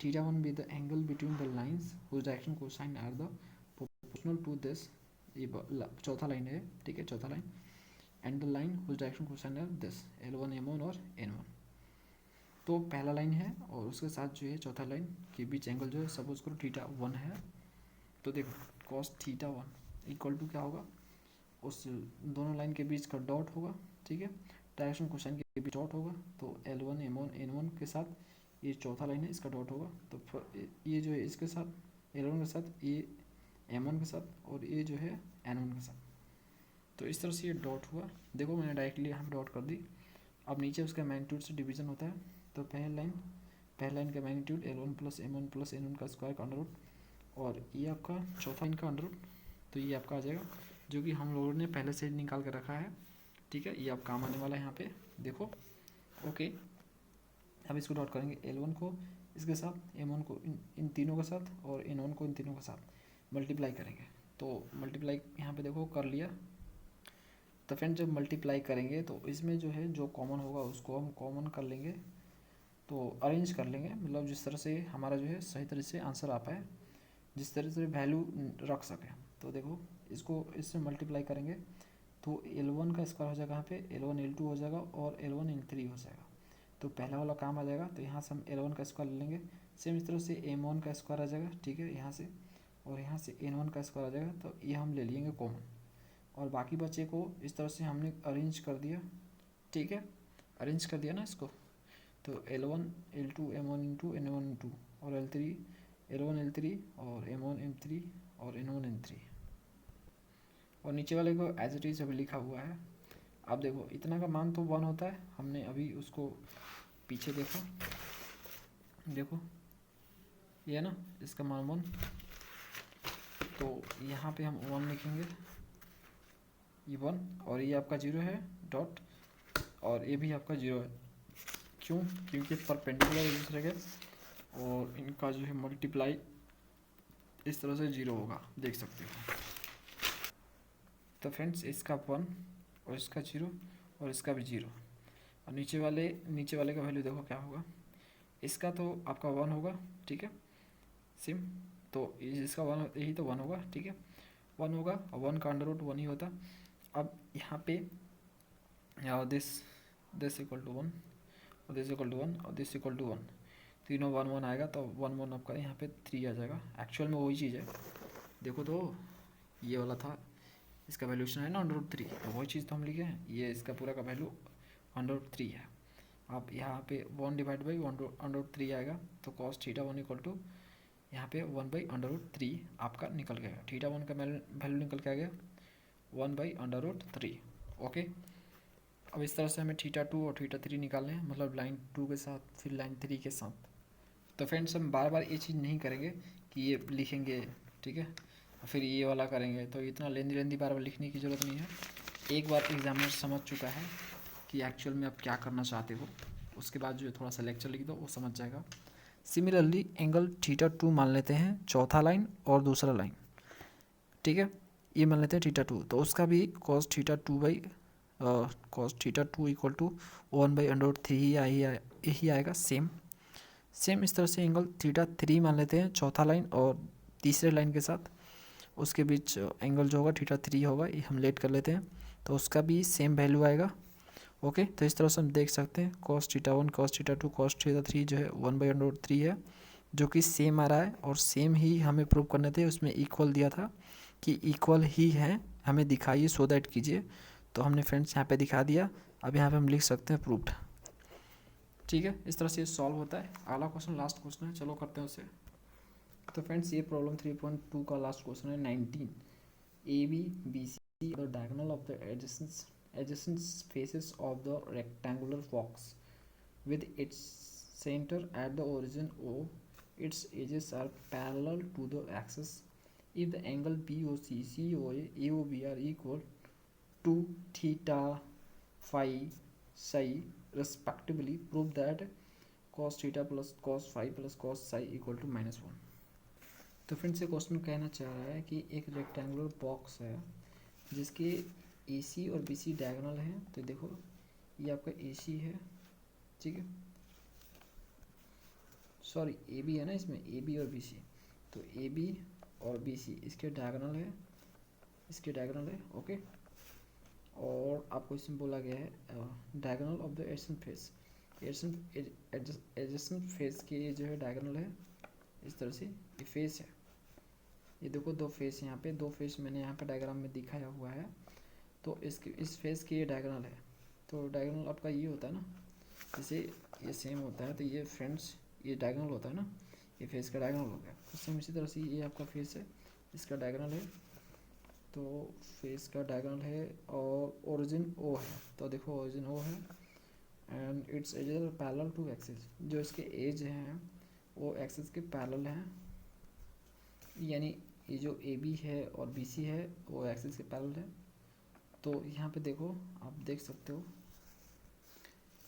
A: θ1 be the angle between the lines whose direction cosine are the proportional to this, ये चौथा लाइन है, ठीक है, चौथा line, and the line whose direction cosine are this, L1 M1 और N1। तो पहला लाइन है और उसके साथ जो है चौथा लाइन के बीच एंगल जो है सपोज करो θ1 है। तो देखो cos θ1 इक्वल टू क्या होगा, उस दोनों लाइन के बीच का डॉट होगा, ठीक है, डायरेक्शन कोसाइन के बीच डॉट होगा। तो L1 M1 N1 के साथ ये चौथा लाइन है, इसका डॉट होगा। तो ये जो है इसके साथ L1 के साथ, ये M1 के साथ, और ये जो है N1 के साथ। तो इस तरह से ये डॉट हुआ, देखो मैंने डायरेक्टली यहाँ डॉट कर दी। अब नीचे उसका मैग्नीट्यूड से डिवीजन होता है। तो पहले लाइन का मैग्नीट्यूड L1 + M1 + N1 का स्क्वायर का अंडर रूट, और ये आपका चौथा लाइन का अंडर रूट। तो ये आपका आ जाएगा, जो कि हम लोगों ने पहले से निकाल कर रखा है, ठीक है, ये आप काम आने वाला है यहाँ पे, देखो, ओके। अब इसको डॉट करेंगे, L1 को इसके साथ, M1 को इन तीनों के साथ, और N1 को इन तीनों के साथ मल्टीप्लाई करेंगे। तो मल्टीप्लाई यहाँ पे देखो कर लिया। तो फ्रेंड जब मल्टीप्लाई करेंगे तो इसमें जो है जो कॉमन होगा उसको हम कॉमन कर लेंगे, तो अरेंज कर लेंगे, मतलब जिस तरह से हमारा जो है सही तरह से आंसर आ पाए। जिस तरह से वैल्यू रख सकें। तो देखो इसको इससे मल्टीप्लाई करेंगे तो L1 का स्क्वायर हो जाएगा, यहाँ पे L1 L2 हो जाएगा और L1 L3 हो जाएगा। तो पहला वाला काम आ जाएगा, तो यहाँ से हम L1 का स्क्वायर ले लेंगे। सेम इस तरह से M1 का स्क्वायर आ जाएगा, ठीक है, यहाँ से, और यहाँ से N1 का स्क्वायर आ जाएगा। तो ये हम ले लेंगे कॉमन, और बाकी बचे को इस तरह से हमने अरेंज कर दिया, ठीक है, अरेंज कर दिया ना इसको। तो L1 L2 M1 into N1 into और L3 L1 L3 और M1 M3 और N1 N3, और नीचे वाले को एज इट इज अभी लिखा हुआ है। अब देखो इतना का मान तो 1 होता है, हमने अभी उसको पीछे देखो, देखो ये है ना, इसका मान 1, तो यहाँ पे हम 1 लिखेंगे, ये 1, और ये आपका 0 है डॉट, और ये भी आपका 0 है। क्यों? क्योंकि परपेंडिकुलर एक दूसरे के, और इनका जो है मल्टीप्लाई इस तरह से 0 होगा, देख सकते हो। तो फ्रेंड्स इसका 1 और इसका 0 और इसका भी 0, और नीचे वाले का वैल्यू देखो क्या होगा। इसका तो आपका 1 होगा, ठीक है, सिम, तो इसका 1, यही तो 1 होगा, ठीक है, 1 होगा, और 1 का अंडर रूट 1 ही होता। अब यहाँ पे दिस इक्वल टू 1 और दिस इक्वल टू 1 और दिस इक्वल टू 1, तीनों 1 1 आएगा, तो 1 1 आपका यहाँ पे 3 आ जाएगा। एक्चुअल में वही चीज़ है, देखो तो ये वाला था, इसका वैल्यूशन है ना √3, तो वही चीज़ तो हम लिखे हैं, ये इसका पूरा का वैल्यू √3 है। अब यहाँ पे 1 डिवाइड बाई √3 आएगा, तो कॉस थीटा 1 इक्वल टू यहाँ पे 1 बाई √3 आपका निकल गया, थीटा 1 का वैल्यू निकल के आ गया 1 बाई √3। ओके, अब इस तरह से हमें थीटा 2 और थीटा 3 निकालने हैं, मतलब लाइन 2 के साथ फिर लाइन 3 के साथ। तो फ्रेंड्स हम बार बार ये चीज़ नहीं करेंगे कि ये लिखेंगे, ठीक है, फिर ये वाला करेंगे, तो इतना लेंदी बार बार लिखने की ज़रूरत नहीं है। एक बार एग्जामिनर समझ चुका है कि एक्चुअल में आप क्या करना चाहते हो, उसके बाद जो थोड़ा सा लेक्चर लिख दो वो समझ जाएगा। सिमिलरली एंगल थीटा 2 मान लेते हैं, चौथा लाइन और दूसरा लाइन, ठीक है, ये मान लेते हैं थीटा 2, तो उसका भी cos theta 2 equal to 1 by √3 ही आएगा। सेम इस तरह से एंगल थीटा 3 मान लेते हैं, चौथा लाइन और तीसरे लाइन के साथ, उसके बीच एंगल जो होगा थीटा 3 होगा, ये हम लेट कर लेते हैं, तो उसका भी सेम वैल्यू आएगा। ओके, तो इस तरह से हम देख सकते हैं cos theta 1 cos theta 2 cos theta 3 जो है 1 बाई √3 है, जो कि सेम आ रहा है, और सेम ही हमें प्रूव करने थे, उसमें इक्वल दिया था कि इक्वल ही है, हमें दिखाइए सो दैट कीजिए, तो हमने फ्रेंड्स यहाँ पे दिखा दिया। अब यहाँ पे हम लिख सकते हैं प्रूव्ड, ठीक है, इस तरह से सॉल्व होता है। अगला क्वेश्चन लास्ट क्वेश्चन है, चलो करते हैं उसे। तो फ्रेंड्स ये प्रॉब्लम 3.2 का लास्ट क्वेश्चन है। 19 AB BC the diagonal of the adjacent faces of the rectangular box with its center at the origin O, its edges are parallel to the axis. If the angle BOC COA AOB are equal to theta phi psi respectively, prove that cos theta plus cos phi plus cos psi equal to -1। तो friends ये question कहना चाह रहा है कि एक rectangular box है जिसके AC और BC डायगोनल है। तो देखो ये आपका AC है, ठीक है, सॉरी AB है ना, इसमें AB और BC, तो AB और BC इसके डायगोनल है, ओके, और आपको इसमें बोला गया है diagonal of the adjacent face के जो है डायगोनल है, इस तरह से ये फेस है, ये देखो दो फेस, यहाँ पे दो फेस मैंने यहाँ पे डायग्राम में दिखाया हुआ है, तो इस फेस के ये डायगोनल है। तो डायगोनल आपका ये होता है ना, जैसे ये सेम होता है, तो ये फ्रेंड्स ये डायगोनल होता है ना, ये फेस का डायगोनल हो गया। तो सेम इसी तरह से ये आपका फेस है, इसका डायगोनल है, तो फेस का डायगोनल है और ओरिजिन O है, तो देखो ओरिजिन O है and it's edges are parallel to axis, जो इसके एज हैं वो एक्सिस के पैरेलल हैं, यानी ये जो AB है और BC है वो एक्सिस के पैरेलल है। तो यहाँ पे देखो आप देख सकते हो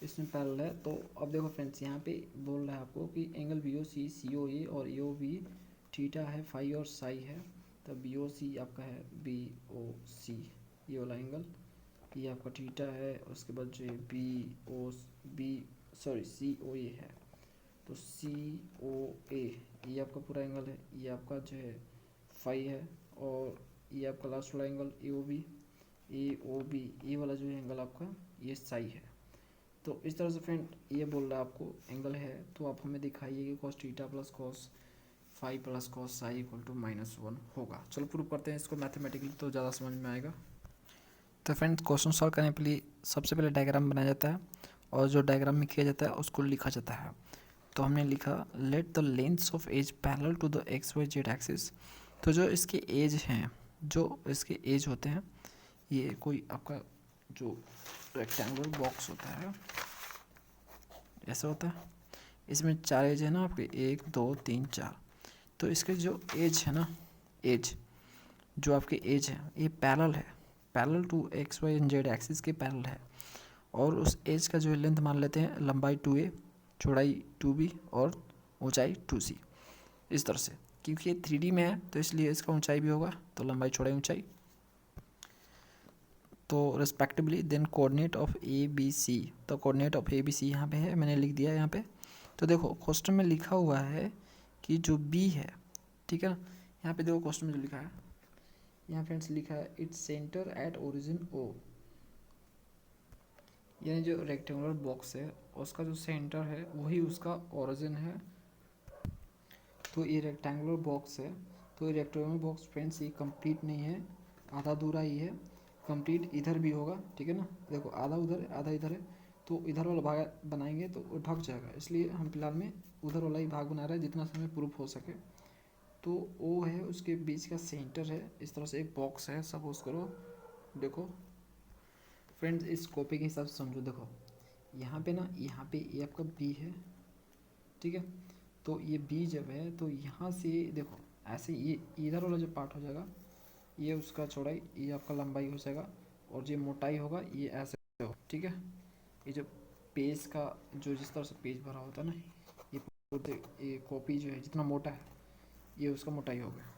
A: इसमें पैरेलल है। तो अब देखो फ्रेंड्स यहाँ पे बोल रहा है आपको कि एंगल BOC COA और AOB थीटा है, फाई और साई है, तो BOC आपका है BOC ये वाला एंगल, ये आपका थीटा है, उसके बाद जो COA है, तो COA ये आपका पूरा एंगल है, ये आपका जो है फाई है, और ये आपका लास्ट वाला एंगल AOB ये वाला जो है एंगल आपका ये साई है। तो इस तरह से फ्रेंड ये बोल रहा है आपको एंगल है, तो आप हमें दिखाइए कि cos theta plus cos phi plus cos psi equal to -1 होगा। चलो प्रूव करते हैं इसको मैथमेटिकली, तो ज़्यादा समझ में आएगा। तो फ्रेंड्स क्वेश्चन सॉल्व करने के लिए सबसे पहले डायग्राम बनाया जाता है, और जो डायग्राम में किया जाता है उसको लिखा जाता है। तो हमने लिखा let the lengths of edge parallel to the XYZ axis. तो जो इसके एज हैं, जो इसके एज होते हैं, ये कोई आपका जो रेक्टेंगुलर बॉक्स होता है ऐसा होता है, इसमें 4 एज है ना आपके, 1 2 3 4। तो इसके जो एज है ना, एज जो आपके एज है ये पैरेलल टू XYZ एक्सिस के पैरेलल है, और उस एज का जो है लेंथ मान लेते हैं लंबाई 2a, चौड़ाई 2b और ऊंचाई 2c। इस तरह से क्योंकि ये 3D में है तो इसलिए इसका ऊंचाई भी होगा, तो लंबाई चौड़ाई ऊंचाई, तो respectively then coordinate of ABC। तो कोऑर्डिनेट ऑफ ABC यहाँ पे है, मैंने लिख दिया यहाँ पे। तो देखो क्वेश्चन में लिखा हुआ है कि जो B है, ठीक है ना, यहाँ पे देखो क्वेश्चन में जो लिखा है, यहाँ फ्रेंड्स लिखा है its centre at origin O, यानी जो रेक्टेंगुलर बॉक्स है उसका जो सेंटर है वही उसका ओरिजिन है। तो ये रेक्टेंगुलर बॉक्स है, तो ये रेक्टेंगुलर बॉक्स फ्रेंड्स ये कंप्लीट नहीं है, आधा अधूरा ही है, कंप्लीट इधर भी होगा, ठीक है ना। देखो आधा उधर है आधा इधर है, तो इधर वाला भाग बनाएंगे तो वो ढक जाएगा, इसलिए हम फिलहाल में उधर वाला ही भाग बना रहे हैं जितना समय प्रूफ हो सके। तो वो है उसके बीच का सेंटर है, इस तरह से एक बॉक्स है सपोज करो। देखो फ्रेंड्स इस कॉपी के हिसाब से समझो, देखो यहाँ पे ना, यहाँ पे ये आपका B है, ठीक है। तो ये B जब है तो यहाँ से देखो ऐसे ये इधर वाला जो पार्ट हो जाएगा ये उसका चौड़ाई, ये आपका लंबाई हो जाएगा, और जो मोटाई होगा ये ऐसे हो, ठीक है। ये जो पेज का जो जिस तरह से पेज भरा होता है ना, ये कॉपी जो है जितना मोटा है ये उसका मोटाई हो गया।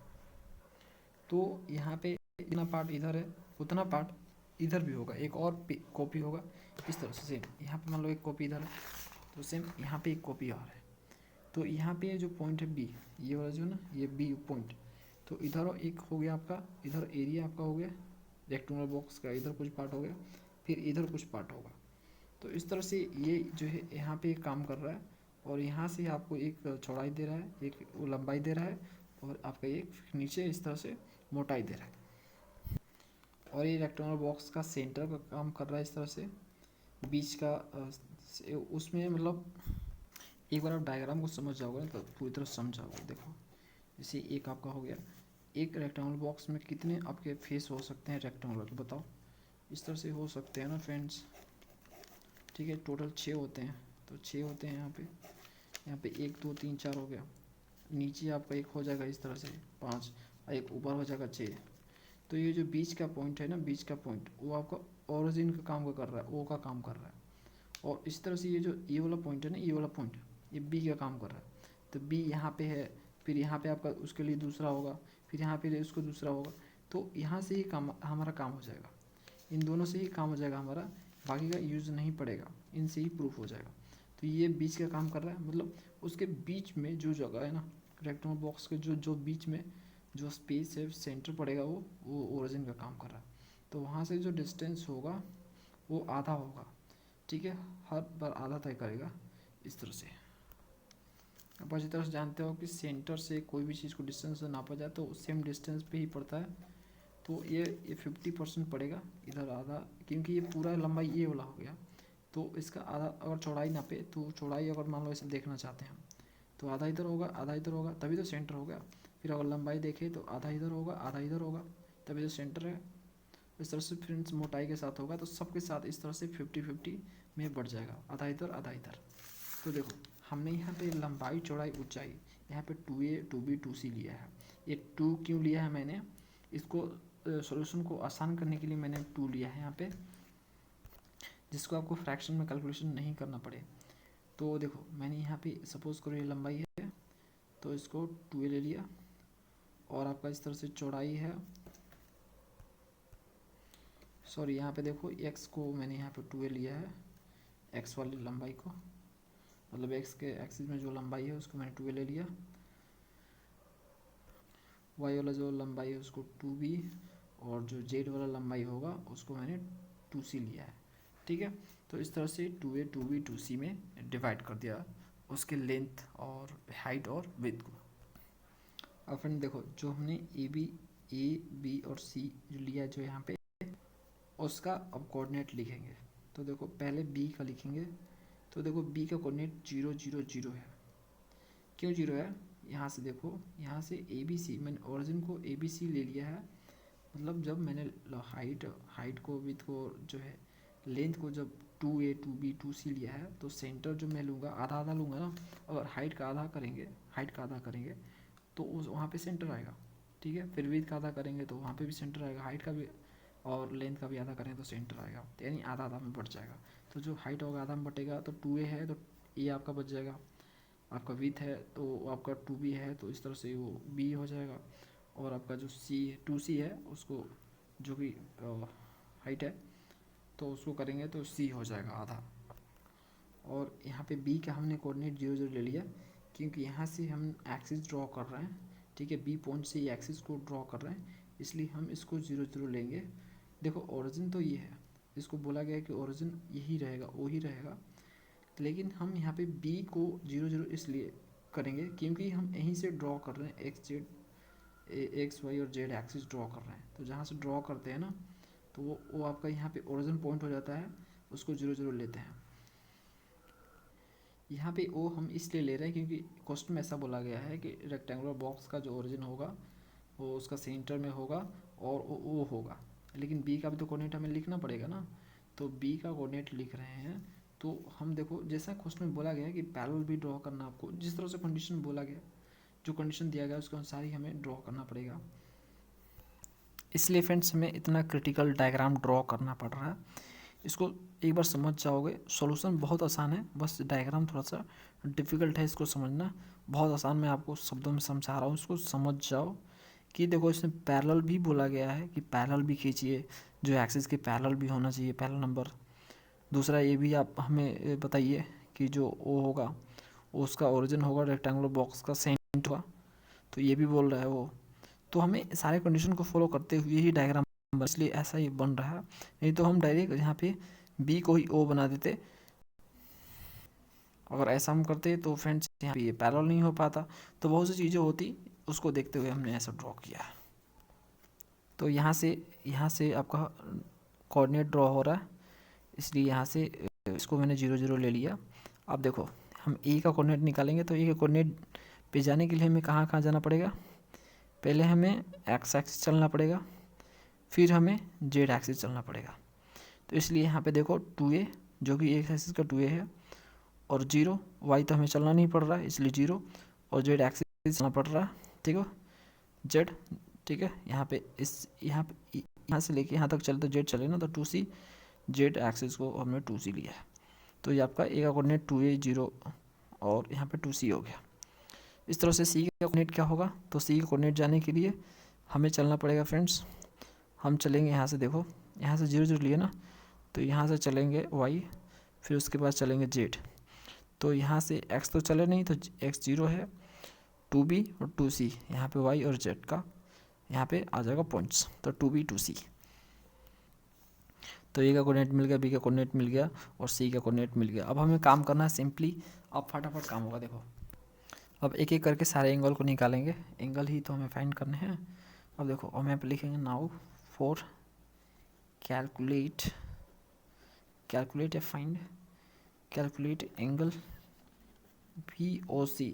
A: तो यहाँ पे इतना पार्ट इधर है, उतना पार्ट इधर भी होगा, एक और कॉपी होगा इस तरह से सेम। यहाँ पे मान लो एक कॉपी इधर है, तो सेम यहाँ पे एक कॉपी और है। तो यहाँ पे जो पॉइंट है B, ये वाला जो ना ये B पॉइंट, तो इधर एक हो गया आपका, इधर एरिया आपका हो गया रेक्टेंगुलर बॉक्स का, इधर कुछ पार्ट हो गया, फिर इधर कुछ पार्ट होगा। तो इस तरह से ये जो है यहाँ पे एक काम कर रहा है, और यहाँ से आपको एक चौड़ाई दे रहा है, एक लंबाई दे रहा है, और आपका एक नीचे इस तरह से मोटाई दे रहा है। और ये रेक्टेंगुलर बॉक्स का सेंटर का काम कर रहा है इस तरह से, बीच का उसमें मतलब एक बार आप डायग्राम को समझ जाओगे ना तो पूरी तरह समझ जाओगे। देखो जैसे एक आपका हो गया, एक रेक्टेंगुलर बॉक्स में कितने आपके फेस हो सकते हैं रेक्टेंगुलर, बताओ। इस तरह से हो सकते हैं ना फ्रेंड्स, ठीक है। टोटल 6 होते हैं, तो 6 होते हैं यहाँ पे 1 2 3 4 हो गया, नीचे आपका एक हो जाएगा इस तरह से 5, और एक ऊपर हो जाएगा 6। तो ये जो बीच का पॉइंट है ना, बीच का पॉइंट वो आपका ओरिजिन का काम कर रहा है, ओ का काम कर रहा है। और इस तरह से ये जो ये वाला पॉइंट है ना, ये वाला पॉइंट ये बी का काम कर रहा है। तो बी यहाँ पे है, फिर यहाँ पे आपका उसके लिए दूसरा होगा, फिर यहाँ पे उसको दूसरा होगा। तो यहाँ से ही काम हमारा काम हो जाएगा, इन दोनों से ही काम हो जाएगा हमारा, बाकी का यूज़ नहीं पड़ेगा, इनसे ही प्रूफ हो जाएगा। तो ये बीच का काम कर रहा है, मतलब उसके बीच में जो जगह है ना रेक्टेंगुलर बॉक्स के जो बीच में जो स्पेस है सेंटर पड़ेगा वो ओरिजिन का काम कर रहा है। तो वहाँ से जो डिस्टेंस होगा वो आधा होगा, ठीक है, हर बार आधा तय करेगा इस तरह से। आप अच्छी तरह से जानते हो कि सेंटर से कोई भी चीज़ को डिस्टेंस नापा जाए तो सेम डिस्टेंस पे ही पड़ता है। तो ये 50% पड़ेगा इधर आधा, क्योंकि ये पूरा लंबाई ये वाला हो गया, तो इसका आधा अगर चौड़ाई नापे तो चौड़ाई अगर मान लो इसे देखना चाहते हैं हम, तो आधा इधर होगा आधा इधर होगा, तभी तो सेंटर हो गया। फिर अगर लंबाई देखें तो आधा इधर होगा आधा इधर होगा, तभी तो सेंटर है। इस तरह से फ्रेंड्स मोटाई के साथ होगा, तो सबके साथ इस तरह से 50-50 में बढ़ जाएगा, आधा इधर आधा इधर। तो देखो हमने यहाँ पे लंबाई चौड़ाई ऊंचाई यहाँ पे 2a 2b 2c लिया है। ये 2 क्यों लिया है मैंने, इसको सॉल्यूशन को आसान करने के लिए मैंने 2 लिया है यहाँ पे, जिसको आपको फ्रैक्शन में कैलकुलेशन नहीं करना पड़े। तो देखो मैंने यहाँ पे सपोज करो ये लंबाई है, तो इसको 2a ले लिया, और आपका इस तरह से चौड़ाई है, यहाँ पे देखो x को मैंने यहाँ पे 2a लिया है, x वाली लंबाई को, मतलब एक्स के एक्सिस में जो लंबाई है उसको मैंने 2a ले लिया, वाई वाला जो लंबाई है उसको 2b, और जो जेड वाला लंबाई होगा उसको मैंने 2c लिया है। ठीक है, तो इस तरह से 2a 2b 2c में डिवाइड कर दिया उसके लेंथ और हाइट और विड्थ को। अब फ्रेंड देखो, जो हमने ए बी और सी जो लिया है जो यहाँ पे, उसका अब कोऑर्डिनेट लिखेंगे। तो देखो पहले बी का लिखेंगे। तो देखो बी का कोऑर्डिनेट 0 0 0 है। क्यों 0 है? यहाँ से देखो, यहाँ से ए बी सी, मैंने ओरिजिन को ए बी सी ले लिया है। मतलब जब मैंने हाइट को विड्थ को जो है लेंथ को जब 2a 2b 2c लिया है, तो सेंटर जो मैं लूँगा आधा आधा लूँगा ना। अगर हाइट का आधा करेंगे तो उस वहाँ पे सेंटर आएगा। ठीक है, फिर विड्थ का आधा करेंगे तो वहाँ पे भी सेंटर आएगा, हाइट का भी और लेंथ का भी आधा करेंगे तो सेंटर आएगा, यानी आधा आधा में बट जाएगा। तो जो हाइट होगा आधा में बटेगा, तो 2a है तो ए आपका बच जाएगा, आपका विड्थ है तो आपका 2b है तो इस तरह से वो b हो जाएगा, और आपका जो c 2c है उसको जो भी हाइट है तो उसको करेंगे तो c हो जाएगा आधा। और यहाँ पे b का हमने कोऑर्डिनेट 0 0 ले लिया, क्योंकि यहाँ से हम एक्सिस ड्रॉ कर रहे हैं। ठीक है, बी पॉइंट से ये एक्सिस को ड्रॉ कर रहे हैं, इसलिए हम इसको 0 0 लेंगे। देखो ओरिजिन तो ये है, इसको बोला गया है कि ओरिजिन यही रहेगा, वही रहेगा, लेकिन हम यहाँ पे बी को 0 0 इसलिए करेंगे क्योंकि हम यहीं से ड्रॉ कर रहे हैं, एक्स वाई और जेड एक्सिस ड्रॉ कर रहे हैं। तो जहाँ से ड्रॉ करते हैं ना, तो वो आपका यहाँ पे ओरिजिन पॉइंट हो जाता है, उसको 0 0 लेते हैं। यहाँ पे ओ हम इसलिए ले रहे हैं क्योंकि क्वेश्चन में ऐसा बोला गया है कि रेक्टेंगुलर बॉक्स का जो ओरिजिन होगा वो उसका सेंटर में होगा और वो होगा, लेकिन बी का भी तो कोऑर्डिनेट हमें लिखना पड़ेगा ना। तो बी का कोऑर्डिनेट लिख रहे हैं। तो हम देखो, जैसा क्वेश्चन में बोला गया है कि पैरेलल भी ड्रॉ करना, आपको जिस तरह से कंडीशन बोला गया, जो कंडीशन दिया गया उसके अनुसार ही हमें ड्रॉ करना पड़ेगा। इसलिए फ्रेंड्स हमें इतना क्रिटिकल डायग्राम ड्रॉ करना पड़ रहा है। इसको एक बार समझ जाओगे, सॉल्यूशन बहुत आसान है, बस डायग्राम थोड़ा सा डिफ़िकल्ट है इसको समझना। बहुत आसान, मैं आपको शब्दों में समझा रहा हूँ, इसको समझ जाओ। कि देखो इसमें पैरेलल भी बोला गया है कि पैरेलल भी खींचिए, जो एक्सिस के पैरेलल भी होना चाहिए पैरेलल नंबर। दूसरा ये भी आप हमें बताइए कि जो ओ होगा उसका ओरिजिन होगा रेक्टेंगुलर बॉक्स का सेंटर होगा, तो ये भी बोल रहा है वो। तो हमें सारे कंडीशन को फॉलो करते हुए ही डायग्राम, इसलिए ऐसा ही बन रहा है। नहीं तो हम डायरेक्ट यहाँ पे बी को ही ओ बना देते। अगर ऐसा हम करते तो फ्रेंड्स यहाँ पे ये पैरेलल नहीं हो पाता, तो बहुत सी चीज़ें होती, उसको देखते हुए हमने ऐसा ड्रॉ किया। तो यहाँ से आपका कोऑर्डिनेट ड्रॉ हो रहा है, इसलिए यहाँ से इसको मैंने 0 0 ले लिया। अब देखो हम ए का कोऑर्डिनेट निकालेंगे, तो ए के कोऑर्डिनेट पे जाने के लिए हमें कहाँ कहाँ जाना पड़ेगा? पहले हमें एक्स एक्सिस चलना पड़ेगा, फिर हमें जेड एक्सिस चलना पड़ेगा। तो इसलिए यहाँ पे देखो 2a जो कि एक्स एक्सिस का 2a है, और 0 वाई तो हमें चलना नहीं पड़ रहा है इसलिए 0, और जेड एक्सिस चलना पड़ रहा है। ठीक है, जेड, ठीक है, यहाँ पे यहाँ से लेके यहाँ तक चले तो जेड चले ना, तो 2c जेड एक्सिस को हमने 2c लिया है। तो ये आपका ए का कोऑर्डिनेट 2a 0 और यहाँ पे 2c हो गया। इस तरह से सी का कोऑर्डिनेट क्या होगा? तो सी का कोऑर्डिनेट जाने के लिए हमें चलना पड़ेगा फ्रेंड्स, हम चलेंगे यहाँ से, देखो यहाँ से 0 0 लिए ना, तो यहाँ से चलेंगे y, फिर उसके बाद चलेंगे z। तो यहाँ से x तो चले नहीं, तो x 0 है, 2b और 2c, यहाँ पे y और z का यहाँ पे आ जाएगा पॉइंट्स, तो 2b 2c। तो ए का कोऑर्डिनेट मिल गया, बी का कोऑर्डिनेट मिल गया और सी का कोऑर्डिनेट मिल गया। अब हमें काम करना है सिंपली, अब फटाफट काम होगा। देखो अब एक एक करके सारे एंगल को निकालेंगे, एंगल ही तो हमें फाइंड करने हैं। अब देखो हम यहाँ पे लिखेंगे नाउ फॉर कैलकुलेट या फाइंड कैलकुलेट एंगल BOC।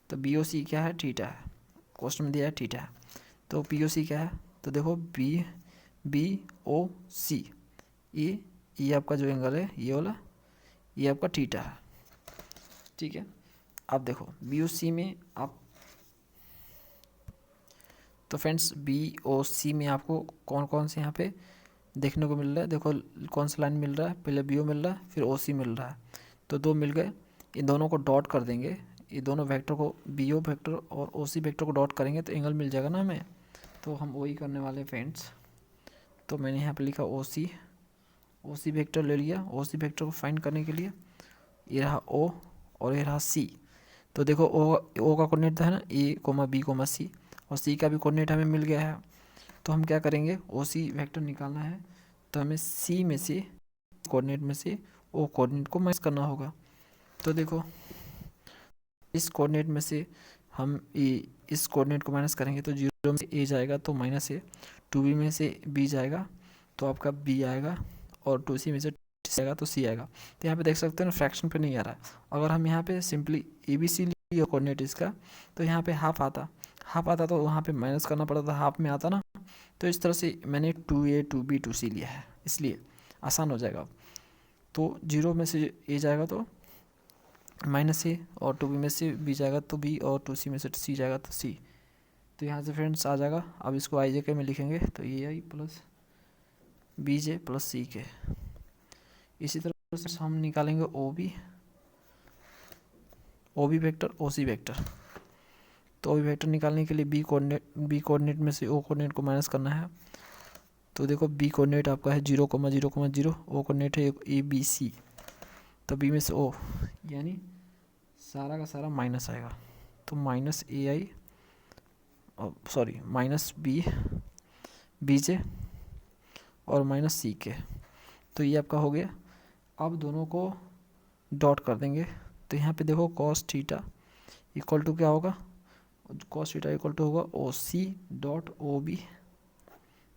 A: तो BOC क्या है? थीटा है, क्वेश्चन में दिया है थीटा है। तो POC क्या है? तो देखो BOC, ये आपका जो एंगल है ये वाला, ये आपका थीटा है। ठीक है, अब देखो BOC में आप, तो फ्रेंड्स BOC में आपको कौन कौन से यहाँ पे देखने को मिल रहा है? देखो कौन सा लाइन मिल रहा है? पहले BO मिल रहा है, फिर OC मिल रहा है, तो 2 मिल गए। इन दोनों को डॉट कर देंगे, ये दोनों वेक्टर को, BO वेक्टर और OC वेक्टर को डॉट करेंगे तो एंगल मिल जाएगा ना हमें। तो हम वही करने वाले हैं फ्रेंड्स। तो मैंने यहाँ पे लिखा OC वेक्टर ले लिया, OC वेक्टर को फाइंड करने के लिए। ये रहा ओ और ये रहा सी। तो देखो ओ का कोऑर्डिनेट है ना ए कोमा बी कोमा सी, और सी का भी कोऑर्डिनेट हमें मिल गया है। तो हम क्या करेंगे, ओ सी वेक्टर निकालना है, तो हमें सी में से कोऑर्डिनेट में से ओ कोऑर्डिनेट को माइनस करना होगा। तो देखो इस कोऑर्डिनेट में से हम इस कोऑर्डिनेट को माइनस करेंगे तो 0 में से ए जाएगा तो माइनस ए, 2b में से बी जाएगा तो आपका बी आएगा, और 2c में से आएगा तो सी आएगा। तो यहाँ पे देख सकते हो ना फ्रैक्शन पे नहीं आ रहा है। अगर हम यहाँ पे सिंपली ए बी सी लिए कोऑर्डिनेट इसका, तो यहाँ पे हाफ आता तो वहाँ पे माइनस करना पड़ता था, हाफ में आता ना। तो इस तरह से मैंने 2a 2b 2c लिया है, इसलिए आसान हो जाएगा। तो 0 में से ए जाएगा तो माइनस ए, और 2b में से बी जाएगा तो बी, और 2c में से सी जाएगा तो सी। तो यहाँ से फ्रेंड्स आ जाएगा। अब इसको आई जे के में लिखेंगे तो ए आई प्लस बी जे प्लस सी के। इसी तरह से हम निकालेंगे ओ B vector O C vector. तो ओ बी वेक्टर निकालने के लिए बी कोऑर्डिनेट में से ओ कोऑर्डिनेट को माइनस करना है। तो देखो बी कोऑर्डिनेट आपका है 0,0,0, ओ कोऑर्डिनेट है ए बी सी, तो बी में से ओ यानी सारा का सारा माइनस आएगा। तो minus A I sorry minus B J और माइनस सी के। तो ये आपका हो गया। अब दोनों को डॉट कर देंगे। तो यहाँ पे देखो कॉस थीटा इक्वल टू क्या होगा, कॉस थीटा इक्वल टू होगा O C dot O B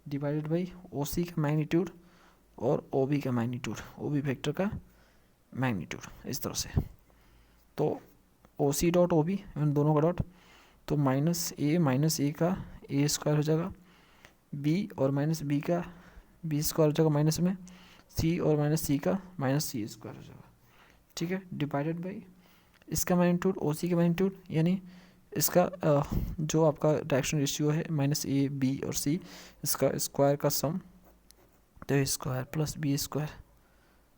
A: divided by O C का मैग्नीट्यूड और ओ बी का मैग्नीट्यूड, ओ बी वेक्टर का मैग्नीट्यूड, इस तरह से। तो ओ सी डॉट ओ बी दोनों का डॉट, तो माइनस ए का ए स्क्वायर हो जाएगा, बी और माइनस बी का बी स्क्वायर हो जाएगा माइनस में, सी और माइनस सी का माइनस सी स्क्वायर हो जाएगा। ठीक है, डिवाइडेड बाई इसका मैग्नीट्यूड ओ सी का मैग्नीट्यूड, यानी इसका जो आपका डायरेक्शन रेशियो है माइनस ए बी और सी, इसका स्क्वायर का सम, तो A square plus B square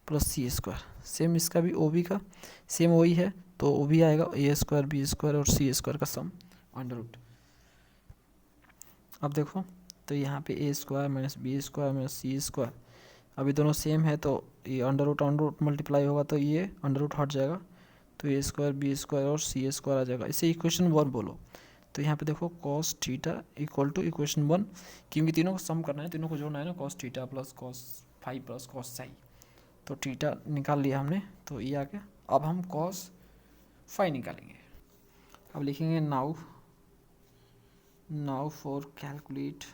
A: plus C square. Same इसका भी ओ बी का सेम वही है, तो ओ भी आएगा ए स्क्वायर बी स्क्वायर और सी स्क्वायर का सम अंडर रूट। अब देखो तो यहाँ पे A square minus B square minus C square, अभी दोनों सेम है तो ये अंडर रूट मल्टीप्लाई होगा तो ये अंडर रूट हट जाएगा, तो ए स्क्वायर बी स्क्वायर और सी स्क्वायर आ जाएगा। इसे इक्वेशन 1 बोलो। तो यहाँ पे देखो cos theta equal to equation 1, क्योंकि तीनों को सम करना है, तीनों को जोड़ना है ना, cos theta plus cos phi plus cos psi. तो थीटा निकाल लिया हमने, तो ये आ गया। अब हम कॉस फाई निकालेंगे। अब लिखेंगे now for calculate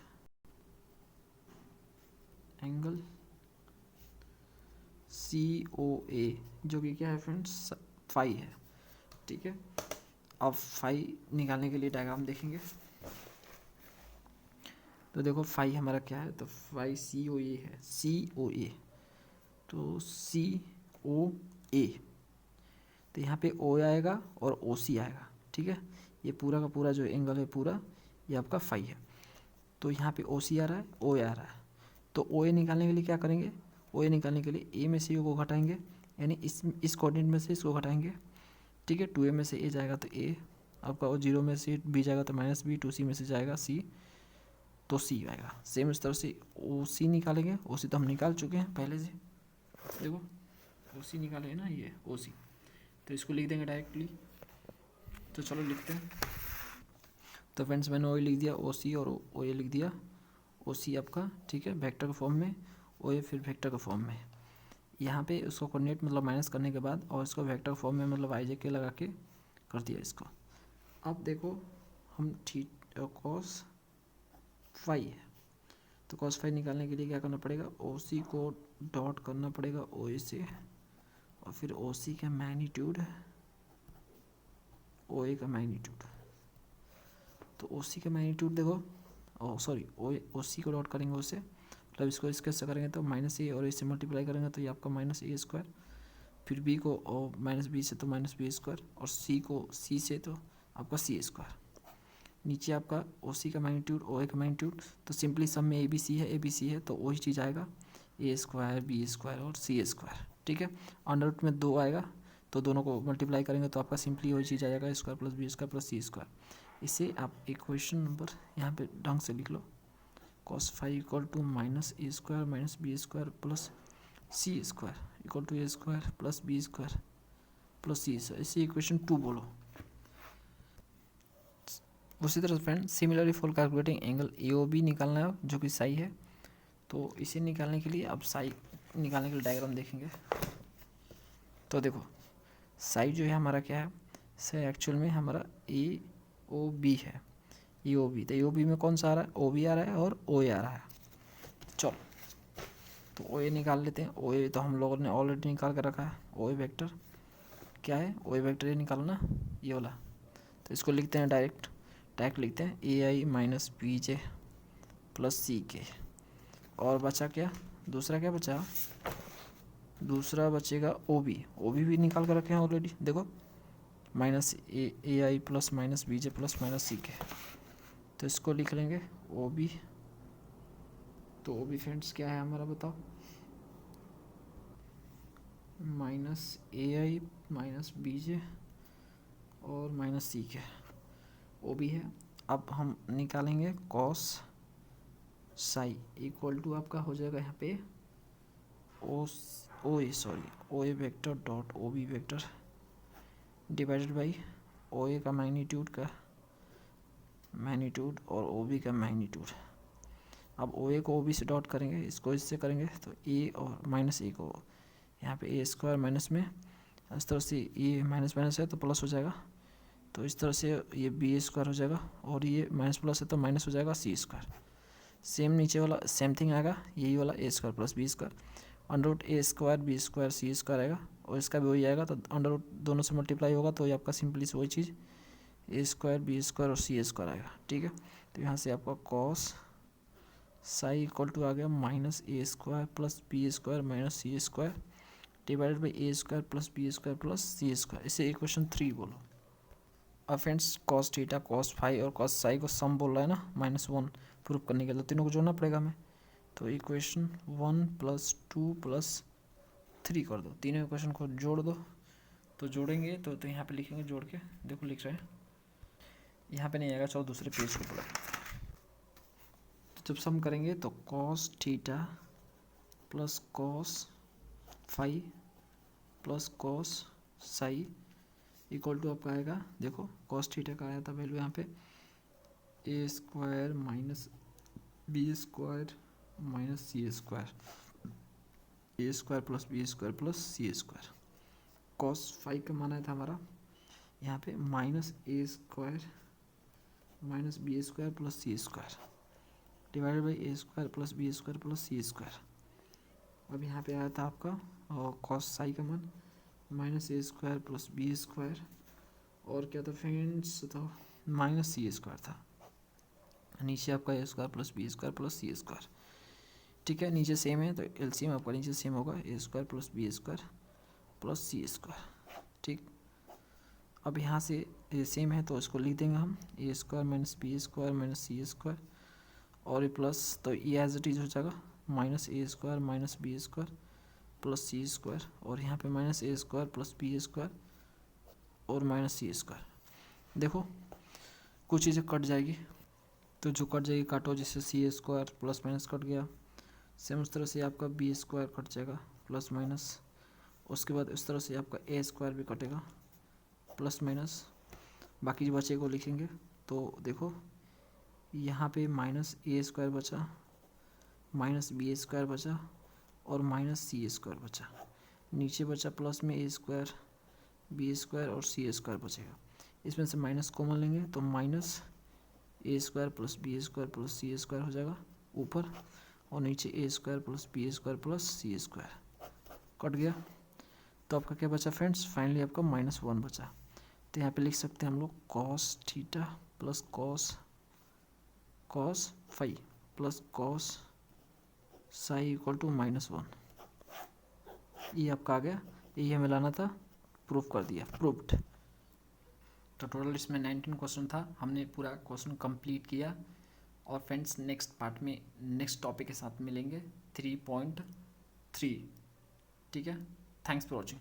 A: angle COA, जो कि क्या है फ्रेंड्स, फाई है। ठीक है, अब फाई निकालने के लिए डायग्राम देखेंगे। तो देखो फाई हमारा क्या है, तो फाई COA है, COA। तो COA, तो यहाँ पे O आएगा और OC आएगा। ठीक है, ये पूरा का पूरा जो एंगल है पूरा ये आपका फाई है। तो यहाँ पे OC आ रहा है, OA आ रहा है। तो OA निकालने के लिए क्या करेंगे, OA निकालने के लिए A में से को घटाएंगे, यानी इस कोऑर्डिनेट में से इसको घटाएंगे। ठीक है, 2A में से A जाएगा तो A आपका, और 0 में से B जाएगा तो माइनस B, 2C में से जाएगा C तो C आएगा। सेम इस तरह से OC निकालेंगे। OC तो हम निकाल चुके हैं पहले से, देखो OC निकाले ना, ये OC, तो इसको लिख देंगे डायरेक्टली। तो चलो लिखते हैं। तो फ्रेंड्स मैंने OA लिख दिया, OC और OA लिख दिया। OC आपका ठीक है वेक्टर के फॉर्म में, OA फिर वेक्टर के फॉर्म में। यहाँ पे उसको कोऑर्डिनेट मतलब माइनस करने के बाद और इसको वेक्टर फॉर्म में मतलब आई जे के लगा के कर दिया इसको। अब देखो हम कॉस फाई है, तो कॉस फाई निकालने के लिए क्या करना पड़ेगा, OC को डॉट करना पड़ेगा OA से, और फिर OC का मैग्नीट्यूड OA का मैग्नीट्यूड। तो OC का मैग्नीट्यूड देखो, OC को डॉट करेंगे उससे, मतलब इसको इसके से करेंगे तो माइनस ए, और इससे मल्टीप्लाई करेंगे तो ये आपका माइनस ए स्क्वायर, फिर बी को और माइनस बी से तो माइनस बी स्क्वायर, और सी को सी से तो आपका सी स्क्वायर। नीचे आपका OC का मैग्नीट्यूड OA का मैग्नीट्यूड, तो सिंपली सब में ए बी सी है तो वही चीज़ आएगा, ए स्क्वायर बी स्क्वायर और सी स्क्वायर। ठीक है, अंडर रूट में 2 आएगा तो दोनों को मल्टीप्लाई करेंगे तो आपका सिंपली वही चीज़ आ जाएगा, square plus B square plus C square. इसे आप इक्वेशन नंबर यहाँ पे ढंग से लिख लो, cos phi equal to minus A square minus B square plus C square equal to A square plus B square plus C square, इसे equation 2 बोलो। उसी तरह friend similarly for calculating angle AOB निकालना है जो कि साई है। तो इसे निकालने के लिए अब साई निकालने के लिए डायग्राम देखेंगे। तो देखो साई जो है हमारा क्या है, साई एक्चुअल में हमारा AOB है, AOB। तो AOB में कौन सा आ रहा है, OB आ रहा है और OA आ रहा है। चलो तो OA निकाल लेते हैं। OA तो हम लोगों ने ऑलरेडी निकाल कर रखा है। OA वेक्टर क्या है, OA वेक्टर ये निकालना ये वाला। तो इसको लिखते हैं डायरेक्ट लिखते हैं AI minus BJ plus CK। और बचा क्या, दूसरा क्या बचा, दूसरा बचेगा OB भी निकाल कर रखे हैं ऑलरेडी। देखो minus AI plus minus BJ plus minus CK। तो इसको लिख लेंगे OB। तो OB फ्रेंड्स क्या है हमारा बताओ, माइनस AI माइनस BJ और माइनस CK OB है। अब हम निकालेंगे कॉस साई इक्वल टू आपका हो जाएगा यहाँ पे OA vector dot OB vector divided by OA का मैग्नीट्यूड और OB का मैग्नीट्यूड। अब OA को OB से डॉट करेंगे, इसको इससे करेंगे तो A और माइनस A को यहाँ पे A स्क्वायर माइनस में इस तरह से ये माइनस माइनस है तो प्लस हो जाएगा। तो इस तरह से ये B स्क्वायर हो जाएगा और ये माइनस प्लस है तो माइनस हो जाएगा C स्क्वायर। सेम नीचे वाला सेम थिंग आएगा, यही वाला A square plus B square under root A square B square C square आएगा और इसका भी वही आएगा। तो अंडर रूट दोनों से मल्टीप्लाई होगा तो ये आपका सिंपली से वही चीज़ A स्क्वायर B स्क्वायर और C स्क्वायर आएगा। ठीक है, तो यहाँ से आपका कॉस साई इक्वल टू आ गया minus A square plus B square minus C square divided by A square plus B square plus C square. इसे इक्वेशन 3 बोलो। अब friends cos theta cos phi और कॉस साई को sum बोल रहा है ना -1 प्रूव करने के लिए, तो तीनों को जोड़ना पड़ेगा हमें। तो इक्वेशन 1 + 2 + 3 कर दो, तीनों इक्वेशन को जोड़ दो। तो जोड़ेंगे तो यहाँ पे लिखेंगे जोड़ के, देखो लिख रहे हैं, यहाँ पे नहीं आएगा, चलो दूसरे पेज को पढ़ो। तो जब सम करेंगे तो cos theta plus cos phi plus cos psi equal to आपका आएगा, देखो कॉस थीटा का आया था वैल्यू यहाँ पे A square minus B square minus C square, A square plus B square plus C square. Cos phi का माना था हमारा यहाँ पे minus A square minus B square plus C square divided by A square plus B square plus C square. अब यहाँ पे आया था आपका कॉस साई का मान minus A square plus B square और क्या था फ्रेंड्स, तो माइनस C स्क्वायर था। नीचे आपका A square plus B square plus C square. ठीक है, नीचे सेम है तो एलसीएम आपका नीचे सेम होगा A square plus B square plus C square. ठीक, अब यहाँ से ये सेम है तो इसको लिख देंगे हम A square minus B square minus C square और ये प्लस, तो ये एज इट इज हो जाएगा minus A square minus B square plus C square और यहाँ पे minus A square plus B square और माइनस C स्क्वायर। देखो कुछ चीज़ें कट जाएगी तो जो कट जाएगी काटो, जैसे C square plus minus cut गया, सेम उस तरह से आपका B स्क्वायर कट जाएगा प्लस माइनस, उसके बाद उस तरह से आपका A स्क्वायर भी कटेगा प्लस माइनस, बाकी जो बचे को लिखेंगे। तो देखो यहाँ पे माइनस A स्क्वायर बचा माइनस B स्क्वायर बचा और माइनस C स्क्वायर बचा, नीचे बचा प्लस में A स्क्वायर B स्क्वायर और C स्क्वायर बचेगा। इसमें से माइनस कॉमन लेंगे तो minus A square plus B square plus C square हो जाएगा ऊपर और नीचे A square plus B square plus C square cut गया। तो आपका क्या बचा फ्रेंड्स, फाइनली आपका -1 बचा। तो यहाँ पे लिख सकते हैं हम लोग cos theta plus cos phi plus cos psi equal to -1। ये आपका आ गया, यही हमें लाना था, प्रूफ कर दिया, प्रूफ्ड। तो टोटल इसमें 19 क्वेश्चन था, हमने पूरा क्वेश्चन कंप्लीट किया। और फ्रेंड्स नेक्स्ट पार्ट में नेक्स्ट टॉपिक के साथ मिलेंगे 3.3। ठीक है, थैंक्स फॉर वॉचिंग।